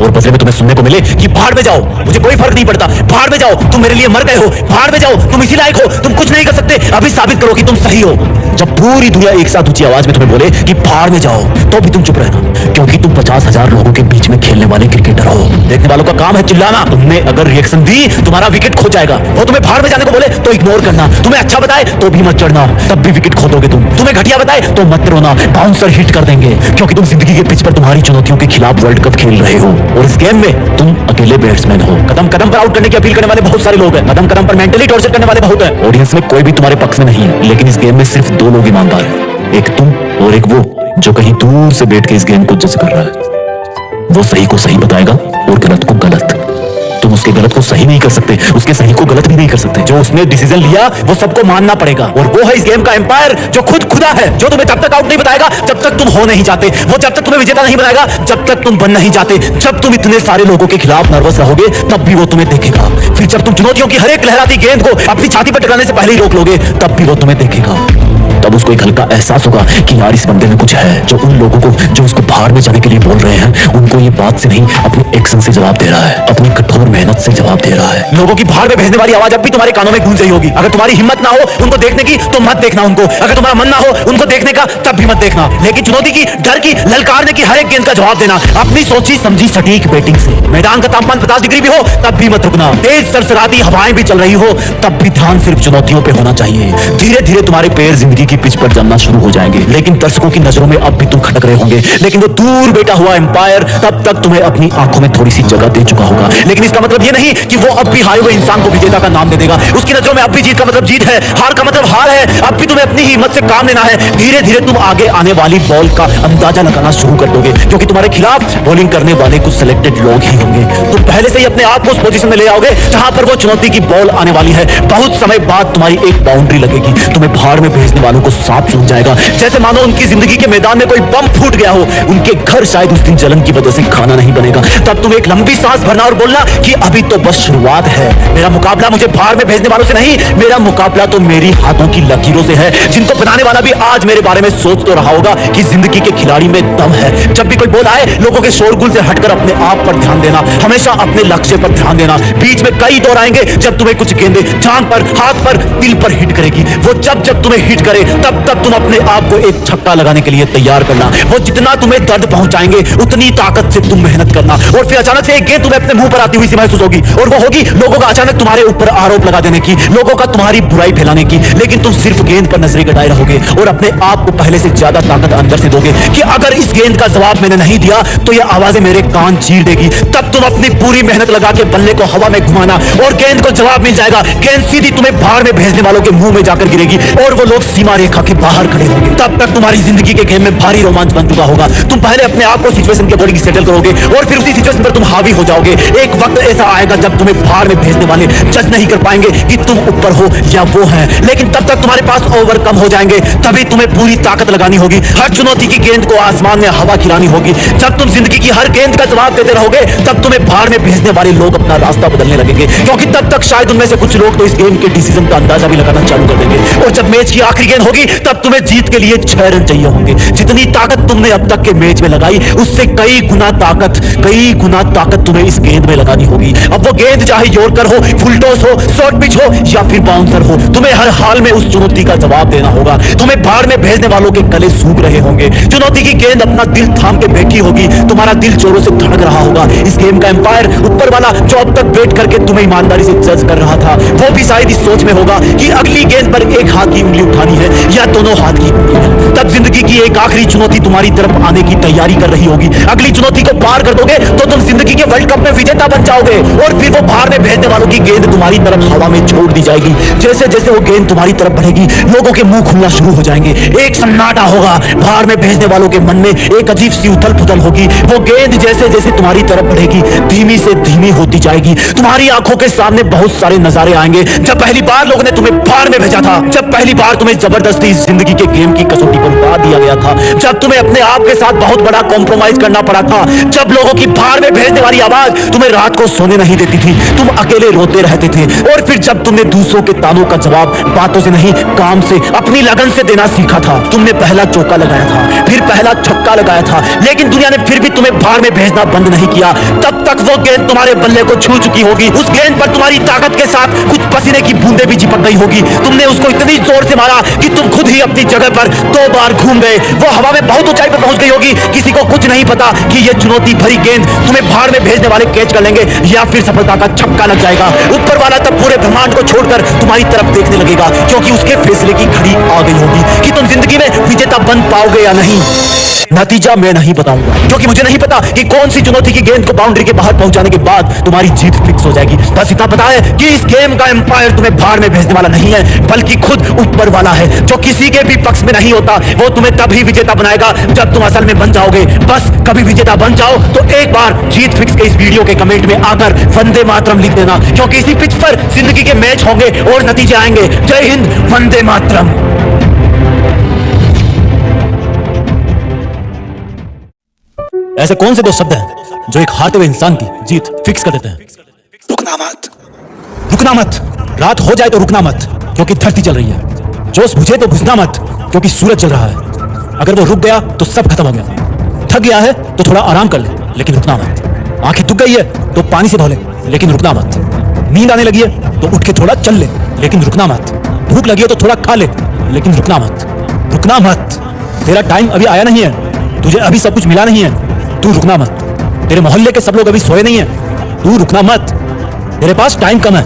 और बदले में तुम्हें सुनने को मिले कि भाड़ में जाओ, मुझे कोई फर्क नहीं पड़ता, भाड़ में जाओ, तुम मेरे लिए मर गए हो, भाड़ में जाओ, तुम इसी लायक हो, तुम कुछ नहीं कर सकते, अभी साबित करो कि तुम सही हो। जब पूरी दुनिया एक साथ ऊंची आवाज में तुम्हें बोले कि भाड़ भाड़ में जाओ तो भी तुम चुप रहना, क्योंकि तुम 50,000 लोगों के बीच में खेलने वाले क्रिकेटर हो। देखने वालों का काम है चिल्लाना। तुमने अगर रिएक्शन दी तुम्हारा विकेट खो जाएगा। वो तुम्हें भाड़ में जाने को बोले तो इग्नोर करना, तुम्हें अच्छा बताए तो भी मत चढ़ना, तब भी विकेट खो दोगे तुम। तुम्हें घटिया बताए तो मत रोना, बाउंसर हिट कर देंगे, क्योंकि तुम जिंदगी के पिच पर तुम्हारी चुनौतियों के खिलाफ वर्ल्ड कप खेल रहे हो और इस गेम में तुम अकेले बैट्समैन हो। कदम कदम पर आउट करने की अपील करने वाले बहुत सारे लोग हैं, कदम कदम पर मेंटली टॉर्चर करने वाले बहुत हैं। ऑडियंस में कोई भी तुम्हारे पक्ष में नहीं है, लेकिन इस गेम में सिर्फ 2 लोग ईमानदार हैं, एक तुम और एक वो जो कहीं दूर से बैठ के इस गेम को जज कर रहा है। वो सही को सही बताएगा और गलत को गलत। तुम उसके गलत को सही नहीं कर सकते, उसके सही को गलत भी नहीं कर सकते। जो उसने डिसीजन लिया वो सबको मानना पड़ेगा, और वो है इस गेम का एम्पायर जो खुद खुदा है, जो तुम्हें जब तक आउट नहीं बताएगा जब तक तुम हो नहीं जाते, वो जब तक तुम्हें विजेता नहीं बनाएगा जब तक तुम बन नहीं जाते। जब तुम इतने सारे लोगों के खिलाफ नर्वस रहोगे तब भी वो तुम्हें देखेगा। फिर जब तुम चुनौतियों की हर एक लहराती गेंद को अपनी छाती पर टकराने से पहले ही रोक लोगे तब भी वो तुम्हें देखेगा। तब उसको एक हल्का एहसास होगा कि यार इस बंदे में कुछ है, जो उन लोगों को जो उसको भाड़ में जाने के लिए बोल रहे हैं उनको ये बात से नहीं अपने एक्शन से जवाब दे रहा है, अपनी कठोर मेहनत से जवाब दे रहा है। लोगों की भाड़ में भेजने वाली आवाज अब भी तुम्हारे कानों में गूंज रही होगी। अगर तुम्हारी हिम्मत ना हो उनको देखने की तो मत देखना उनको, अगर तुम्हारा मन ना हो उनको देखने का तब भी मत देखना। लेकिन चुनौती की, डर की, ललकारने की हर एक गेंद का जवाब देना अपनी सोची समझी सटीक बैटिंग से। मैदान का तापमान 50 डिग्री भी हो तब भी मत रुकना, तेज सरसराती हवाएं भी चल रही हो तब भी ध्यान सिर्फ चुनौतियों पे होना चाहिए। धीरे धीरे तुम्हारे पैर जिंदगी की पिच पर जमना शुरू हो जाएंगे, लेकिन दर्शकों की नजरों में अब भी तुम खटक रहे होंगे। लेकिन वो दूर बैठा हुआ एम्पायर तब तक तुम्हें अपनी आंखों में थोड़ी सी जगह दे चुका होगा। लेकिन इसका मतलब ये नहीं कि वो अब भी हारे हुए इंसान को विजेता का नाम दे देगा। उसकी नजरों में अब भी जीत का मतलब जीत है, हार का मतलब हार है। अब भी तुम्हें अपनी ही हिम्मत से काम लेना है। धीरे धीरे तुम आगे आने वाली बॉल का अंदाजा लगाना शुरू कर दोगे, क्योंकि तुम्हारे खिलाफ बॉलिंग करने वाले कुछ सिलेक्टेड लोग ही होंगे। तुम पहले से ही अपने आप को उस पोजीशन में ले आओगे जहां पर वो चुनौती की बॉल आने वाली है। बहुत समय बाद तुम्हारी एक बाउंड्री लगेगी, तुम्हें भाड़ में भेजने वालों को सांप सूंघ जाएगा, जैसे मानो उनकी जिंदगी के मैदान में कोई बम फूट गया हो। उनके घर शायद उस दिन जलन की वजह से खाना नहीं बनेगा। तब तुम एक लंबी सांस भरना और बोलना कि अभी तो बस शुरुआत है। मेरा मुकाबला मुझे भाड़ में भेजने वालों से नहीं, मेरा मुकाबला तो मेरी हाथों की लकीरों से है, जिनको बनाने वाला भी आज मेरे बारे में सोच तो रहा होगा कि जिंदगी के खिलाड़ी में दम है। जब भी कोई बोल आए लोगों के शोरगुल से हटकर अपने आप पर ध्यान देना, हमेशा अपने लक्ष्य पर ध्यान देना। बीच में कई दौर आएंगे जब तुम्हें कुछ गेंदें जान पर, हाथ पर, दिल पर हिट करेगी। वो जब तुम्हें हिट करे तब तक तुम अपने आप को एक छक्का लगाने के लिए तैयार करना। वो जितना तुम्हें दर्द पहुंचाएंगे उतनी ताकत से तुम मेहनत करना, और फिर अचानक से एक गेंद तुम्हें अपने मुंह पर आती हुई सी महसूस होगी, और वो होगी लोगों का अचानक तुम्हारे ऊपर आरोप लगा देने की, लोगों का तुम्हारी बुराई फैलाने की। लेकिन तुम सिर्फ गेंद पर नजरें गड़ाए रहोगे और अपने आप को पहले से ज्यादा ताकत अंदर से दोगे कि अगर इस गेंद का जवाब मैंने नहीं दिया तो ये आवाजें मेरे कान चीर देगी। तब तुम अपनी पूरी मेहनत लगा के बल्ले को हवा में घुमाना और गेंद को जवाब मिल जाएगा। गेंद सीधी तुम्हें भाड़ में भेजने वालों के मुंह में जाकर गिरेगी और वो लोग सीमा रेखा के बाहर खड़े होंगे। तब तक तुम्हारी जिंदगी के गेम में भारी रोमांच बन चुका होगा। तुम पहले अपने आप को सिचुएशन के अकॉर्डिंग सेटल करोगे और फिर उसी सिचुएशन पर तुम हावी हो जाओगे। एक वक्त ऐसा आएगा जब तुम्हें भाड़ में भेजने वाले जज नहीं कर पाएंगे कि तुम ऊपर हो या वो है, लेकिन तब तक तुम्हारे पास ओवरकम हो जाएंगे। तभी तुम्हें पूरी ताकत लगानी होगी, हर चुनौती की गेंद को आसमान में हवा खिलानी होगी। जब तुम जिंदगी की हर गेंद का जवाब देते रहोगे तब तुम्हें भाड़ में भेजने वाले लोग अपना रास्ता बदलने लगेंगे, क्योंकि तब तक शायद उनमें से कुछ लोग तो इस गेम के डिसीजन का अंदाजा भी लगाना चालू कर देंगे। और जब मैच की आखिरी गेंद होगी तब तुम्हें जीत के लिए 6 रन चाहिए होंगे। जितनी ताकत तुमने अब तक के मैच में लगाई उससे कई गुना ताकत तुम्हें इस गेंद में लगानी होगी। अब वो गेंद चाहे यॉर्कर हो, फुल टॉस हो, शॉर्ट पिच हो या फिर बाउंसर हो, तुम्हें हर हाल में उस चुनौती का जवाब देना होगा। तुम्हें भाड़ में भेजने वालों के गले सूख रहे होंगे, चुनौती की गेंद अपना दिल थाम के बैठी होगी, तुम्हारा दिल जोरों से धड़क रहा होगा। इस गेम का एम्पायर ऊपर वाला जो अब तक बैठ करके तुम्हें ईमानदारी से जज कर रहा था, वो भी शायद इस सोच में होगा कि अगली गेंद पर एक हाथ की उंगली उठानी है या दोनों हाथ की उंगली। तब जिंदगी की एक आखिरी चुनौती तुम्हारी तरफ आने की तैयारी कर रही होगी। अगली चुनौती को पार कर दोगे तो तुम जिंदगी के वर्ल्ड कप में विजेता बन जाओगे और फिर वो भाड़ में भेजने वालों की गेंद तुम्हारी तरफ हवा में छोड़ दी जाएगी। जैसे जैसे वो गेंद तुम्हारी तरफ बढ़ेगी लोगों के मुंह खुलना शुरू हो जाएंगे, एक सन्नाटा होगा। भाड़ में भेजने वालों के मन में एक अजीब सी उथल पुथल होगी। वो गेंद जैसे जैसे तुम्हारी तरफ बढ़ेगी धीमी से धीमी होती जाएगी। तुम्हारी आंखों के सामने बहुत सारे नजारे आएंगे। जब पहली बार लोगों ने तुम्हें भाड़ में भेजा था, जब पहली बार तुम्हें जबरदस्ती इस जिंदगी के गेम की कसौटी पर उतार दिया गया था, जब तुम्हें अपने आप के साथ बहुत बड़ा कॉम्प्रोमाइज करना पड़ा था, जब लोगों की भाड़ में भेजने वाली आवाज तुम्हें रात को सोने नहीं देती थी, तुम अकेले रोते रहते थे, और फिर जब तुमने दूसरों के तानों का जवाब बातों से नहीं काम से, अपनी लगन से देना सीखा था। तुमने पहला चौका लगाया था, फिर पहला छक्का लगाया था, लेकिन दुनिया ने फिर भी तुम्हें भाड़ में भेजना बंद नहीं किया। तब तक वो गेंद तुम्हारे बल्ले को छू चुकी होगी। उस गेंद पर तुम्हारी ताकत के साथ कुछ पसीने की बूंदें भी चिपक गई होगी। तुमने उसको इतनी जोर से मारा कि तुम खुद ही अपनी जगह पर 2 बार घूम गए। वो हवा में बहुत ऊंचाई पर पहुंच गई होगी, किसी को कुछ नहीं पता कि ये चुनौती भरी गेंद तुम्हें भाड़ में भेजने वाले कैच कर लेंगे या फिर सफलता का छक्का लग जाएगा। ऊपर वाला तब पूरे ब्रह्मांड को छोड़कर तुम्हारी तरफ देखने लगेगा, क्योंकि उसके फैसले की घड़ी आ गई होगी कि तुम जिंदगी में विजेता बन पाओगे या नहीं। नतीजा मैं नहीं बताऊंगा, क्योंकि मुझे नहीं पता कि कौन सी चुनौती की गेंद को बाउंड्री के बाहर पहुंचाने के बाद तुम्हारी जीत फिक्स हो जाएगी। बस इतना पता है कि इस गेम का एम्पायर तुम्हें भाड़ में भेजने वाला नहीं है, बल्कि खुद ऊपर वाला है, जो किसी के भी पक्ष में नहीं होता। वो तुम्हें तभी विजेता बनाएगा जब तुम असल में बन जाओगे। बस कभी विजेता बन जाओ तो एक बार जीत फिक्स के इस वीडियो के कमेंट में आकर वंदे मातरम लिख देना, क्योंकि इसी पिच पर जिंदगी के मैच होंगे और नतीजे आएंगे। जय हिंद, वंदे मातरम। ऐसे कौन से 2 शब्द हैं जो एक हारते हुए इंसान की जीत फिक्स कर देते हैं? रुकना मत। रुकना मत। रात हो जाए तो रुकना मत, क्योंकि धरती चल रही है। जोश बुझे तो बुझना मत, क्योंकि सूरज चल रहा है। अगर वो रुक गया तो सब खत्म हो गया। थक गया है तो थोड़ा आराम कर ले, लेकिन रुकना मत। आंखें दुख गई है तो पानी से धो ले, लेकिन रुकना मत। नींद आने लगी है तो उठ के थोड़ा चल ले, लेकिन रुकना मत। भूख लगी है तो थोड़ा खा ले, लेकिन रुकना मत। रुकना मत। तेरा टाइम अभी आया नहीं है, तुझे अभी सब कुछ मिला नहीं है, तू रुकना मत। तेरे मोहल्ले के सब लोग अभी सोए नहीं हैं, तू रुकना मत। तेरे पास टाइम कम है,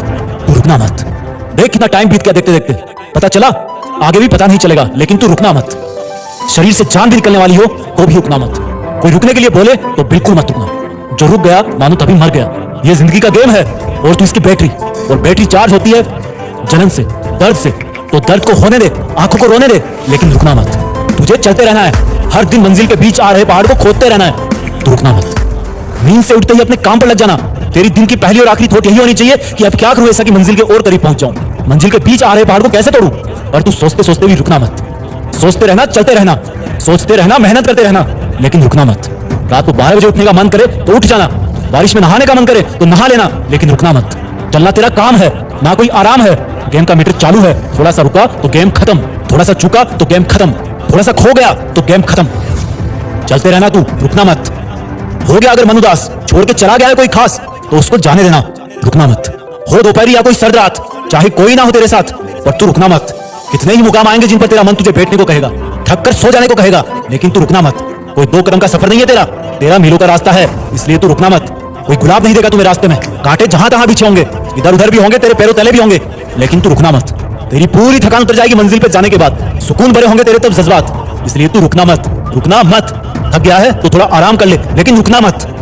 तू रुकना मत। देख कितना टाइम बीत गया देखते देखते, पता चला आगे भी पता नहीं चलेगा, लेकिन तू रुकना मत। शरीर से जान भी निकलने वाली हो तो भी रुकना मत। कोई रुकने के लिए बोले तो बिल्कुल मत रुकना। जो रुक गया मानो तभी मर गया। यह जिंदगी का गेम है और तू इसकी बैटरी, और बैटरी चार्ज होती है जलन से, दर्द से। तो दर्द को होने दे, आंखों को रोने दे, लेकिन रुकना मत। तुझे चलते रहना है, हर दिन मंजिल के बीच आ रहे पहाड़ को खोदते रहना है, तो रुकना मत। नींद से उठते ही अपने काम पर लग जाना। तेरी दिन की पहली और आखिरी थॉट यही होनी चाहिए कि अब क्या करूं ऐसा कि मंजिल के और करीब पहुंच जाऊं। मंजिल के बीच आ रहे पहाड़ को कैसे तोड़ूं? पर तू सोचते सोचते भी रुकना मत। सोचते रहना, चलते रहना, सोचते रहना, मेहनत करते रहना, लेकिन रुकना मत। रात को 12 बजे उठने का मन करे तो उठ जाना, बारिश में नहाने का मन करे तो नहा लेना, लेकिन रुकना मत। चलना तेरा काम है, ना कोई आराम है। गेम का मीटर चालू है, थोड़ा सा रुका तो गेम खत्म, थोड़ा सा चूका तो गेम खत्म, थोड़ा सा खो गया तो गेम खत्म। चलते रहना तू, रुकना मत। हो गया अगर मन उदास, छोड़ के चला गया है कोई खास, तो उसको जाने देना, रुकना मत। हो दोपहर या कोई सर्द रात, चाहे कोई ना हो तेरे साथ, पर तू रुकना मत। कितने ही मुकाम आएंगे जिन पर तेरा मन तुझे बैठने को कहेगा, थक कर सो जाने को कहेगा, लेकिन तू रुकना मत। कोई 2 कदम का सफर नहीं है तेरा, तेरा मीलों का रास्ता है, इसलिए तू रुकना मत। कोई गुलाब नहीं देगा तुम्हें रास्ते में, कांटे जहां तहां बिछे होंगे, इधर उधर भी होंगे, तेरे पैरों तले भी होंगे, लेकिन तू रुकना मत। तेरी पूरी थकान उतर जाएगी मंजिल पे जाने के बाद, सुकून भरे होंगे तेरे तब जज्बात, इसलिए तू रुकना मत। रुकना मत। थक गया है तो थोड़ा आराम कर ले, लेकिन रुकना मत।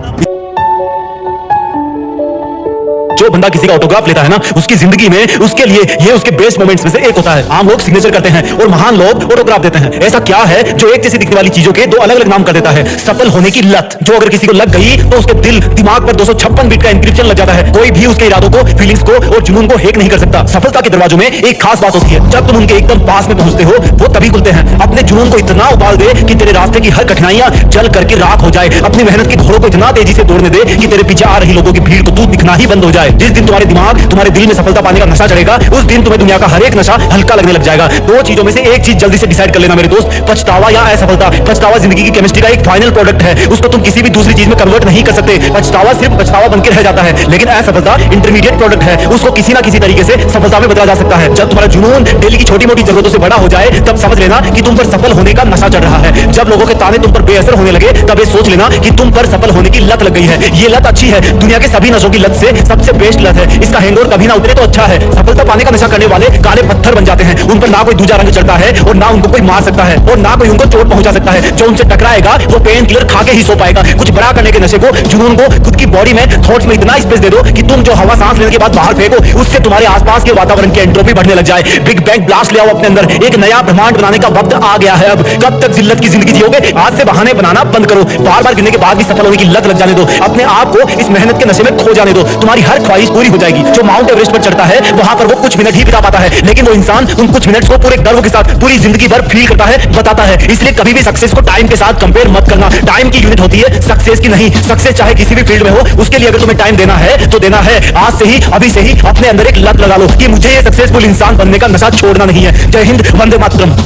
जो बंदा किसी का ऑटोग्राफ लेता है ना, उसकी जिंदगी में उसके लिए ये उसके बेस्ट मोमेंट्स में से एक होता है। आम लोग सिग्नेचर करते हैं और महान लोग ऑटोग्राफ देते हैं। ऐसा क्या है जो एक जैसी दिखने वाली चीजों के 2 अलग अलग नाम कर देता है? सफल होने की लत, जो अगर किसी को लग गई तो उसके दिल दिमाग पर 256 बिट का इंक्रिप्शन लग जाता है। कोई भी उसके इरादों को, फीलिंग्स को और जुनून को हैक नहीं कर सकता। सफलता के दरवाजों में एक खास बात होती है, जब तुम उनके एकदम पास में पहुंचते हो वो तभी खुलते हैं। अपने जुनून को इतना उबाल दे कि तेरे रास्ते की हर कठिनाइयां जल करके राख हो जाए। अपनी मेहनत के घोड़ों को इतना तेजी से दौड़ने दे कि तेरे पीछे आ रही लोगों की भीड़ को तू दिखना ही बंद हो जाए। जिस दिन तुम्हारे तुम्हारे दिल में सफलता पाने का नशा चढ़ेगा, उस दिन तुम्हें दुनिया का हर एक नशा हल्का लगने लग जाएगा। 2 चीजों में से एक चीज जल्दी से डिसाइड कर लेना मेरे दोस्त, पछतावा या असफलता। पछतावा जिंदगी की केमिस्ट्री का एक फाइनल प्रोडक्ट है, उसको तुम किसी भी दूसरी चीज में कन्वर्ट नहीं कर सकते। पछतावा सिर्फ पछतावा बनकर रह जाता है, लेकिन असफलता इंटरमीडिएट प्रोडक्ट है, उसको किसी ना किसी तरीके से सफलता में बदला जा सकता है। जब तुम्हारा जुनून डेली की छोटी मोटी जरूरतों से बड़ा हो जाए, तब समझ लेना कि तुम पर सफल होने का नशा चढ़ रहा है। जब लोगों के ताने तुम पर बेअसर होने लगे, तब ये सोच लेना कि तुम पर सफल होने की लत लग गई है। ये लत अच्छी है, दुनिया के सभी नशों की लत से सबसे बेस्ट लत है। इसका हैंगओवर कभी ना उतरे तो अच्छा है। सफलता पाने का नशा करने वाले काले पत्थर बन जाते हैं, उन पर ना कोई दूजा रंग चढ़ता है और ना उनको कोई मार सकता है और ना कोई उनको चोट पहुंचा सकता है। जो उनसे टकराएगा वो पेन किलर खा के ही सो पाएगा। कुछ बड़ा करने के नशे को, जुनून को खुद की बॉडी में, थॉट्स में इतना स्पेस दे दो कि तुम जो हवा सांस लेने के बाद बाहर फेंको, उससे तुम्हारे आसपास के वातावरण की एंट्रोपी बढ़ने लग जाए। बिग बैंग ब्लास्ट ले आओ अपने अंदर, एक नया ब्रह्मांड बनाने का वक्त आ गया है। अब कब तक जिल्लत की जिंदगी जियोगे? आज से बहाने बनाना बंद करो। बार बार गिरने के बाद भी सफल होने की लत लग जाने दो। अपने आप को इस मेहनत के नशे में खो जाने दो, तुम्हारी हर ख्वाहिश पूरी हो जाएगी। जो माउंट एवरेस्ट पर चढ़ता है वहां पर वो कुछ मिनट ही बिता पाता है, लेकिन वो इंसान उन कुछ मिनट्स को पूरे गर्व के साथ पूरी जिंदगी भर फील करता है, बताता है। इसलिए कभी भी सक्सेस को टाइम के साथ कंपेयर मत करना। टाइम की यूनिट होती है, सक्सेस की नहीं। सक्सेस चाहे किसी भी फील्ड में हो, उसके लिए अगर तुम्हें टाइम देना है तो देना है। आज से ही, अभी से ही अपने अंदर एक लत लगा लो कि मुझे ये सक्सेसफुल इंसान बनने का नशा छोड़ना नहीं है। जय हिंद, वंदे मातरम।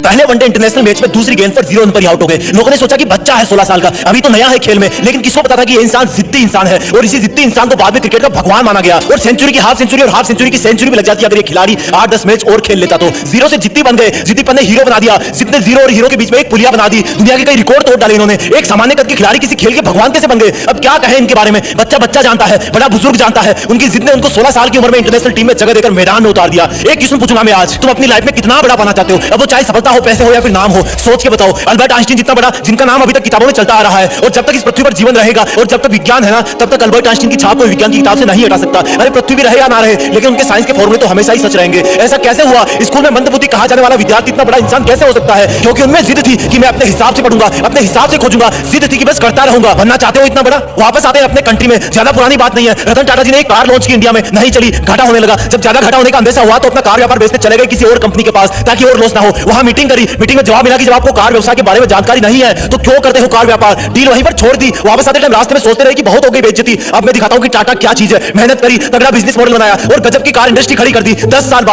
पहले वनडे इंटरनेशनल मैच में दूसरी गेंद पर 0 रन पर ही आउट हो गए। लोगों ने सोचा कि बच्चा है 16 साल का, अभी तो नया है खेल में, लेकिन किसको पता था कि ये इंसान जिद्दी इंसान है और इसी जिद्दी इंसान को बाद में क्रिकेट का भगवान माना गया और सेंचुरी की हाफ सेंचुरी और हाफ सेंचुरी की सेंचुरी भी लग जाती अगर ये खिलाड़ी 8-10 मैच और खेल लेता तो। जीरो से जिद्दी बन गए, जिद्दीपन ने हीरो बना दिया, जितने जीरो और हीरो के बीच में एक पुलिया बना दी, दुनिया के कई रिकॉर्ड तोड़ डाले इन्होंने। एक सामान्य कद के खिलाड़ी किसी खेल के भगवान कैसे बन गए? अब क्या कहें इनके बारे में। बच्चा बच्चा जानता है, बड़ा बुजुर्ग जानता है, उनकी जिद ने उनको 16 साल की उम्र में इंटरनेशनल टीम में जगह देकर मैदान में उतार दिया। एक क्वेश्चन पूछूंगा मैं आज, तुम अपनी लाइफ में कितना बड़ा बना चाहते हो? अब वो चाहे सफलता हो, पैसे हो या फिर नाम हो, सोच के बताओ। अल्बर्ट आइंस्टीन जितना बड़ा, जिनका नाम अभी तक किताबों में चलता आ रहा है, और जब तक इस पृथ्वी पर जीवन रहेगा और जब तक विज्ञान है ना, तब तक अल्बर्ट आइंस्टीन की छाप कोई विज्ञान की किताब से नहीं हटा सकता। अरे पृथ्वी भी रहे या ना रहे, लेकिन उनके साइंस के फॉर्मूले तो हमेशा ही सच रहेंगे। ऐसा कैसे हुआ? स्कूल में मंदबुद्धि कहा जाने वाला विद्यार्थी इतना बड़ा इंसान कैसे हो सकता है? क्योंकि उनमें जिद थी कि मैं अपने हिसाब से पढ़ूंगा, अपने हिसाब से खोजूंगा, जिद थी कि बस करता रहूंगा। बनना चाहते हो इतना बड़ा? वापस आते हैं अपने कंट्री में, ज्यादा पुरानी बात नहीं है। रतन टाटा जी ने एक कार लॉन्च की इंडिया में, नहीं चली, घाटा होने लगा। जब ज्यादा घाटा होने का अंदेशा हुआ तो अपना कार व्यापार बेचने चले गए किसी और कंपनी के पास ताकि और लॉस ना हो। वहां मीटिंग करी, मीटिंग में जवाब मिला कि जब आपको कार व्यवसाय के बारे में जानकारी नहीं है तो क्यों करते हो कार व्यापार? डील वहीं पर छोड़ दी। वापस आते टाइम रास्ते में सोचते रहे कि बहुत हो गई बेइज्जती, अब मैं दिखाता हूं कि टाटा क्या चीज है। मेहनत करी, तगड़ा बिजनेस मॉडल बनाया और गजब की कार इंडस्ट्री खड़ी कर दी। 10 साल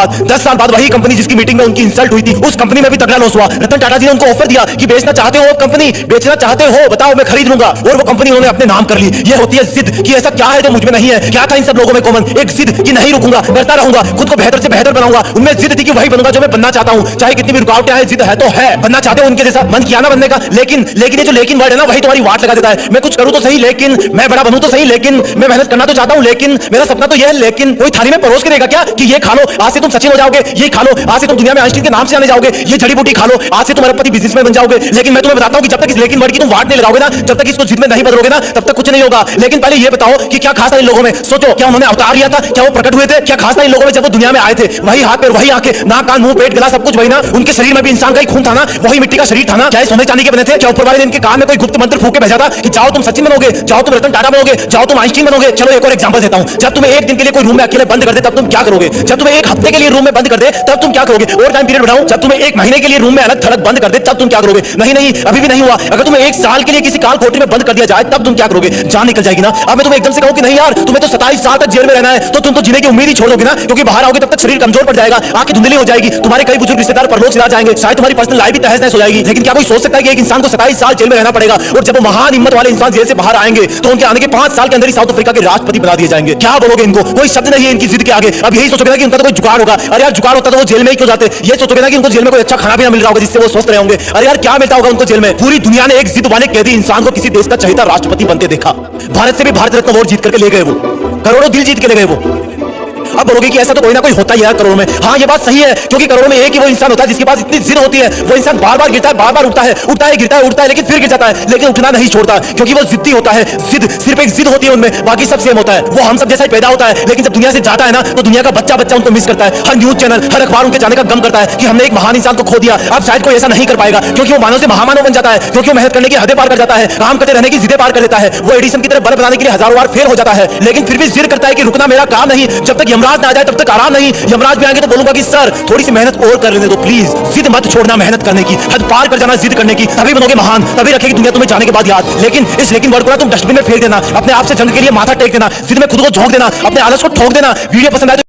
बाद वही कंपनी जिसकी मीटिंग में उनकी इंसल्ट हुई थी, उस कंपनी में भी तगड़ा लॉस हुआ। रतन टाटा जी ने उनको ऑफर दिया कि बेचना चाहते हो कंपनी, बेचना चाहते हो, बताओ मैं खरीद लूंगा, और वो कंपनी उन्होंने अपने नाम कर ली। ये होती है जिद कि ऐसा क्या है जो मुझ में नहीं है। क्या था इन सब लोगों में कॉमन? एक जिद कि नहीं रुकूंगा, करता रहूंगा, खुद को बेहतर से बेहतर बनाऊंगा। उनमें जिद थी कि वही बनूंगा जो मैं बनना चाहता हूं, चाहे कितनी भी रुकावटें आए, जिद है तो है। बनना चाहते हो उनके जैसा, मन किया ना बनने का, लेकिन ये जो लेकिन वर्ड है ना, वही तुम्हारी वाट लगा देता है। मैं कुछ करूं तो सही, लेकिन मैं बड़ा बनूं तो सही, लेकिन मैं मेहनत करना तो चाहता हूं, लेकिन मेरा सपना तो यह है, लेकिन कोई थाली में परोस के देगा क्या कि ये खा लो, आज से तुम सचिन हो जाओगे, ये खा लो, आज से तुम दुनिया में आइंस्टीन के नाम से जाने जाओगे, ये जड़ी बूटी खा लो, आज से तुम अरबपति बिजनेसमैन बन जाओगे। लेकिन मैं तुम्हें बताता हूं कि जब तक इस लेकिन वर्ड की तुम वाट नहीं लगाओगे ना, जब तक इसको जिद में नहीं बदलोगे ना, तब तक कुछ नहीं होगा। लेकिन पहले ये बताओ कि क्या खास था इन लोगों में? सोचो, क्या उन्होंने अवतार लिया था? क्या वो प्रकट हुए थे? क्या खास था इन लोगों में जब वो दुनिया में आए थे? वही हाथ पैर, वही आंखें, नाक कान मुंह पेट गला सब कुछ वही ना। उनके शरीर में भी इंसान का ही खून था ना, वही मिट्टी का शरीर था ना। क्या सोने चांदी के बने थे? क्या ऊपर वाले ने इनके कान में कोई गुप्त मंत्र फूंक के भेजा था कि जाओ तुम सचिन बनोगे, जाओ तुम रतन टाटा बनोगे, जाओ तुम आइंस्टीन बनोगे? चलो एक और एग्जांपल देता हूं। जब तुम्हें एक दिन के लिए कोई रूम में अकेले बंद कर दे तब तुम क्या करोगे? जब तुम्हें एक हफ्ते के लिए रूम में बंद कर दे तब तुम क्या करोगे? और टाइम पीरियड बढ़ाऊं, जब तुम्हें एक महीने के लिए रूम में अलग थलग बंद कर दे तब तुम क्या करोगे? नहीं, अभी भी नहीं हुआ। अगर तुम्हें एक साल के लिए किसी काल कोठरी में बंद कर दिया जाए तब तुम क्या करोगे? जान निकल जाएगी ना। अब मैं तुम्हें एकदम से कहूं कि नहीं यार, तुम्हें तो 27 साल तक जेल में रहना है, तो तुम तो जीने की उम्मीद ही छोड़ दोगे ना, क्योंकि बाहर आओगे तब तक शरीर कमजोर पड़ जाएगा, आंखें धुंधली हो जाएगी, तुम्हारे कई बुजुर्ग रिश्तेदार परलोक सिला जाएंगे, शायद तुम्हारी पर्सनल लाइफ भी तहस नहस हो जाएगी। लेकिन क्या कोई सोच सकता है कि एक इंसान को 27 साल जेल में रहना पड़ेगा और जब वो महान हिम्मत वाले इंसान जेल से बाहर आएंगे तो उनके आने के 5 साल के अंदर ही साउथ अफ्रीका के राष्ट्रपति बना दिए जाएंगे? क्या बोलोगे इनको? कोई शब्द नहीं है इनकी जिद के आगे। अब यही सोचोगे ना कि उनका तो कोई जुगाड़ होगा। अरे यार जुगाड़ होता तो वो जेल में ही क्यों जाते? ये सोचोगे ना कि उनको जेल में कोई अच्छा खाना पीना मिल रहा होगा जिससे वो स्वस्थ रहे होंगे। अरे यार क्या मिलता होगा उनको जेल में? पूरी दुनिया ने एक जिद वाले कैदी इंसान को किसी देश का चहेता राष्ट्रपति बनते देखा। भारत से भी भारत रत्न अवार्ड जीत करके ले गए वो, करोड़ों दिल जीत के ले गए वो। अब बोलोगे कि ऐसा तो कोई ना कोई होता ही है करोड़ों में। हाँ ये बात सही है, क्योंकि करोड़ों में एक ही वो इंसान होता है जिसके पास इतनी जिद होती है। वो इंसान बार बार गिरता है, बार बार उठता है, गिरता है, उठता है, लेकिन फिर गिर जाता है, लेकिन उठना नहीं छोड़ता, क्योंकि वो जिद्दी होता है। जिद सिर्फ एक जिद होती है उनमें, बाकी सब सेम होता है। वो हम सब जैसा ही पैदा होता है, लेकिन जब दुनिया से जाता है ना तो दुनिया का बच्चा उनको मिस करता है। हर न्यूज चैनल, हर अखबार उनके जाने का गम करता है कि हमने एक महान इंसान को खो दिया। अब शायद कोई ऐसा नहीं कर पाएगा, क्योंकि वो मानव से महामानव बन जाता है, क्योंकि वो मेहनत करने की हदें पार कर जाता है, काम करते रहने की जिदें पार कर देता है। वो एडिसन की तरह बल्ब बनाने के लिए हजारों बार फेल हो जाता है, लेकिन फिर भी जिद करता है कि रुकना मेरा काम नहीं, जब तक यमराज ना आ जाए तब तक आराम नहीं। यमराज भी आएंगे तो बोलूंगा कि सर थोड़ी सी मेहनत और कर लेने दो प्लीज। जिद मत छोड़ना मेहनत करने की, हद पार कर जाना जिद करने की, तभी बनोगे महान, तभी रखेगी दुनिया तुम्हें जाने के बाद याद। लेकिन इस लेकिन वर्ड को ना तुम डस्टबिन में फेंक देना, अपने आप से जंग के लिए माथा टेक देना, जिद में खुद को झोंक देना, अपने आलस को ठोक देना। वीडियो पसंद आए तो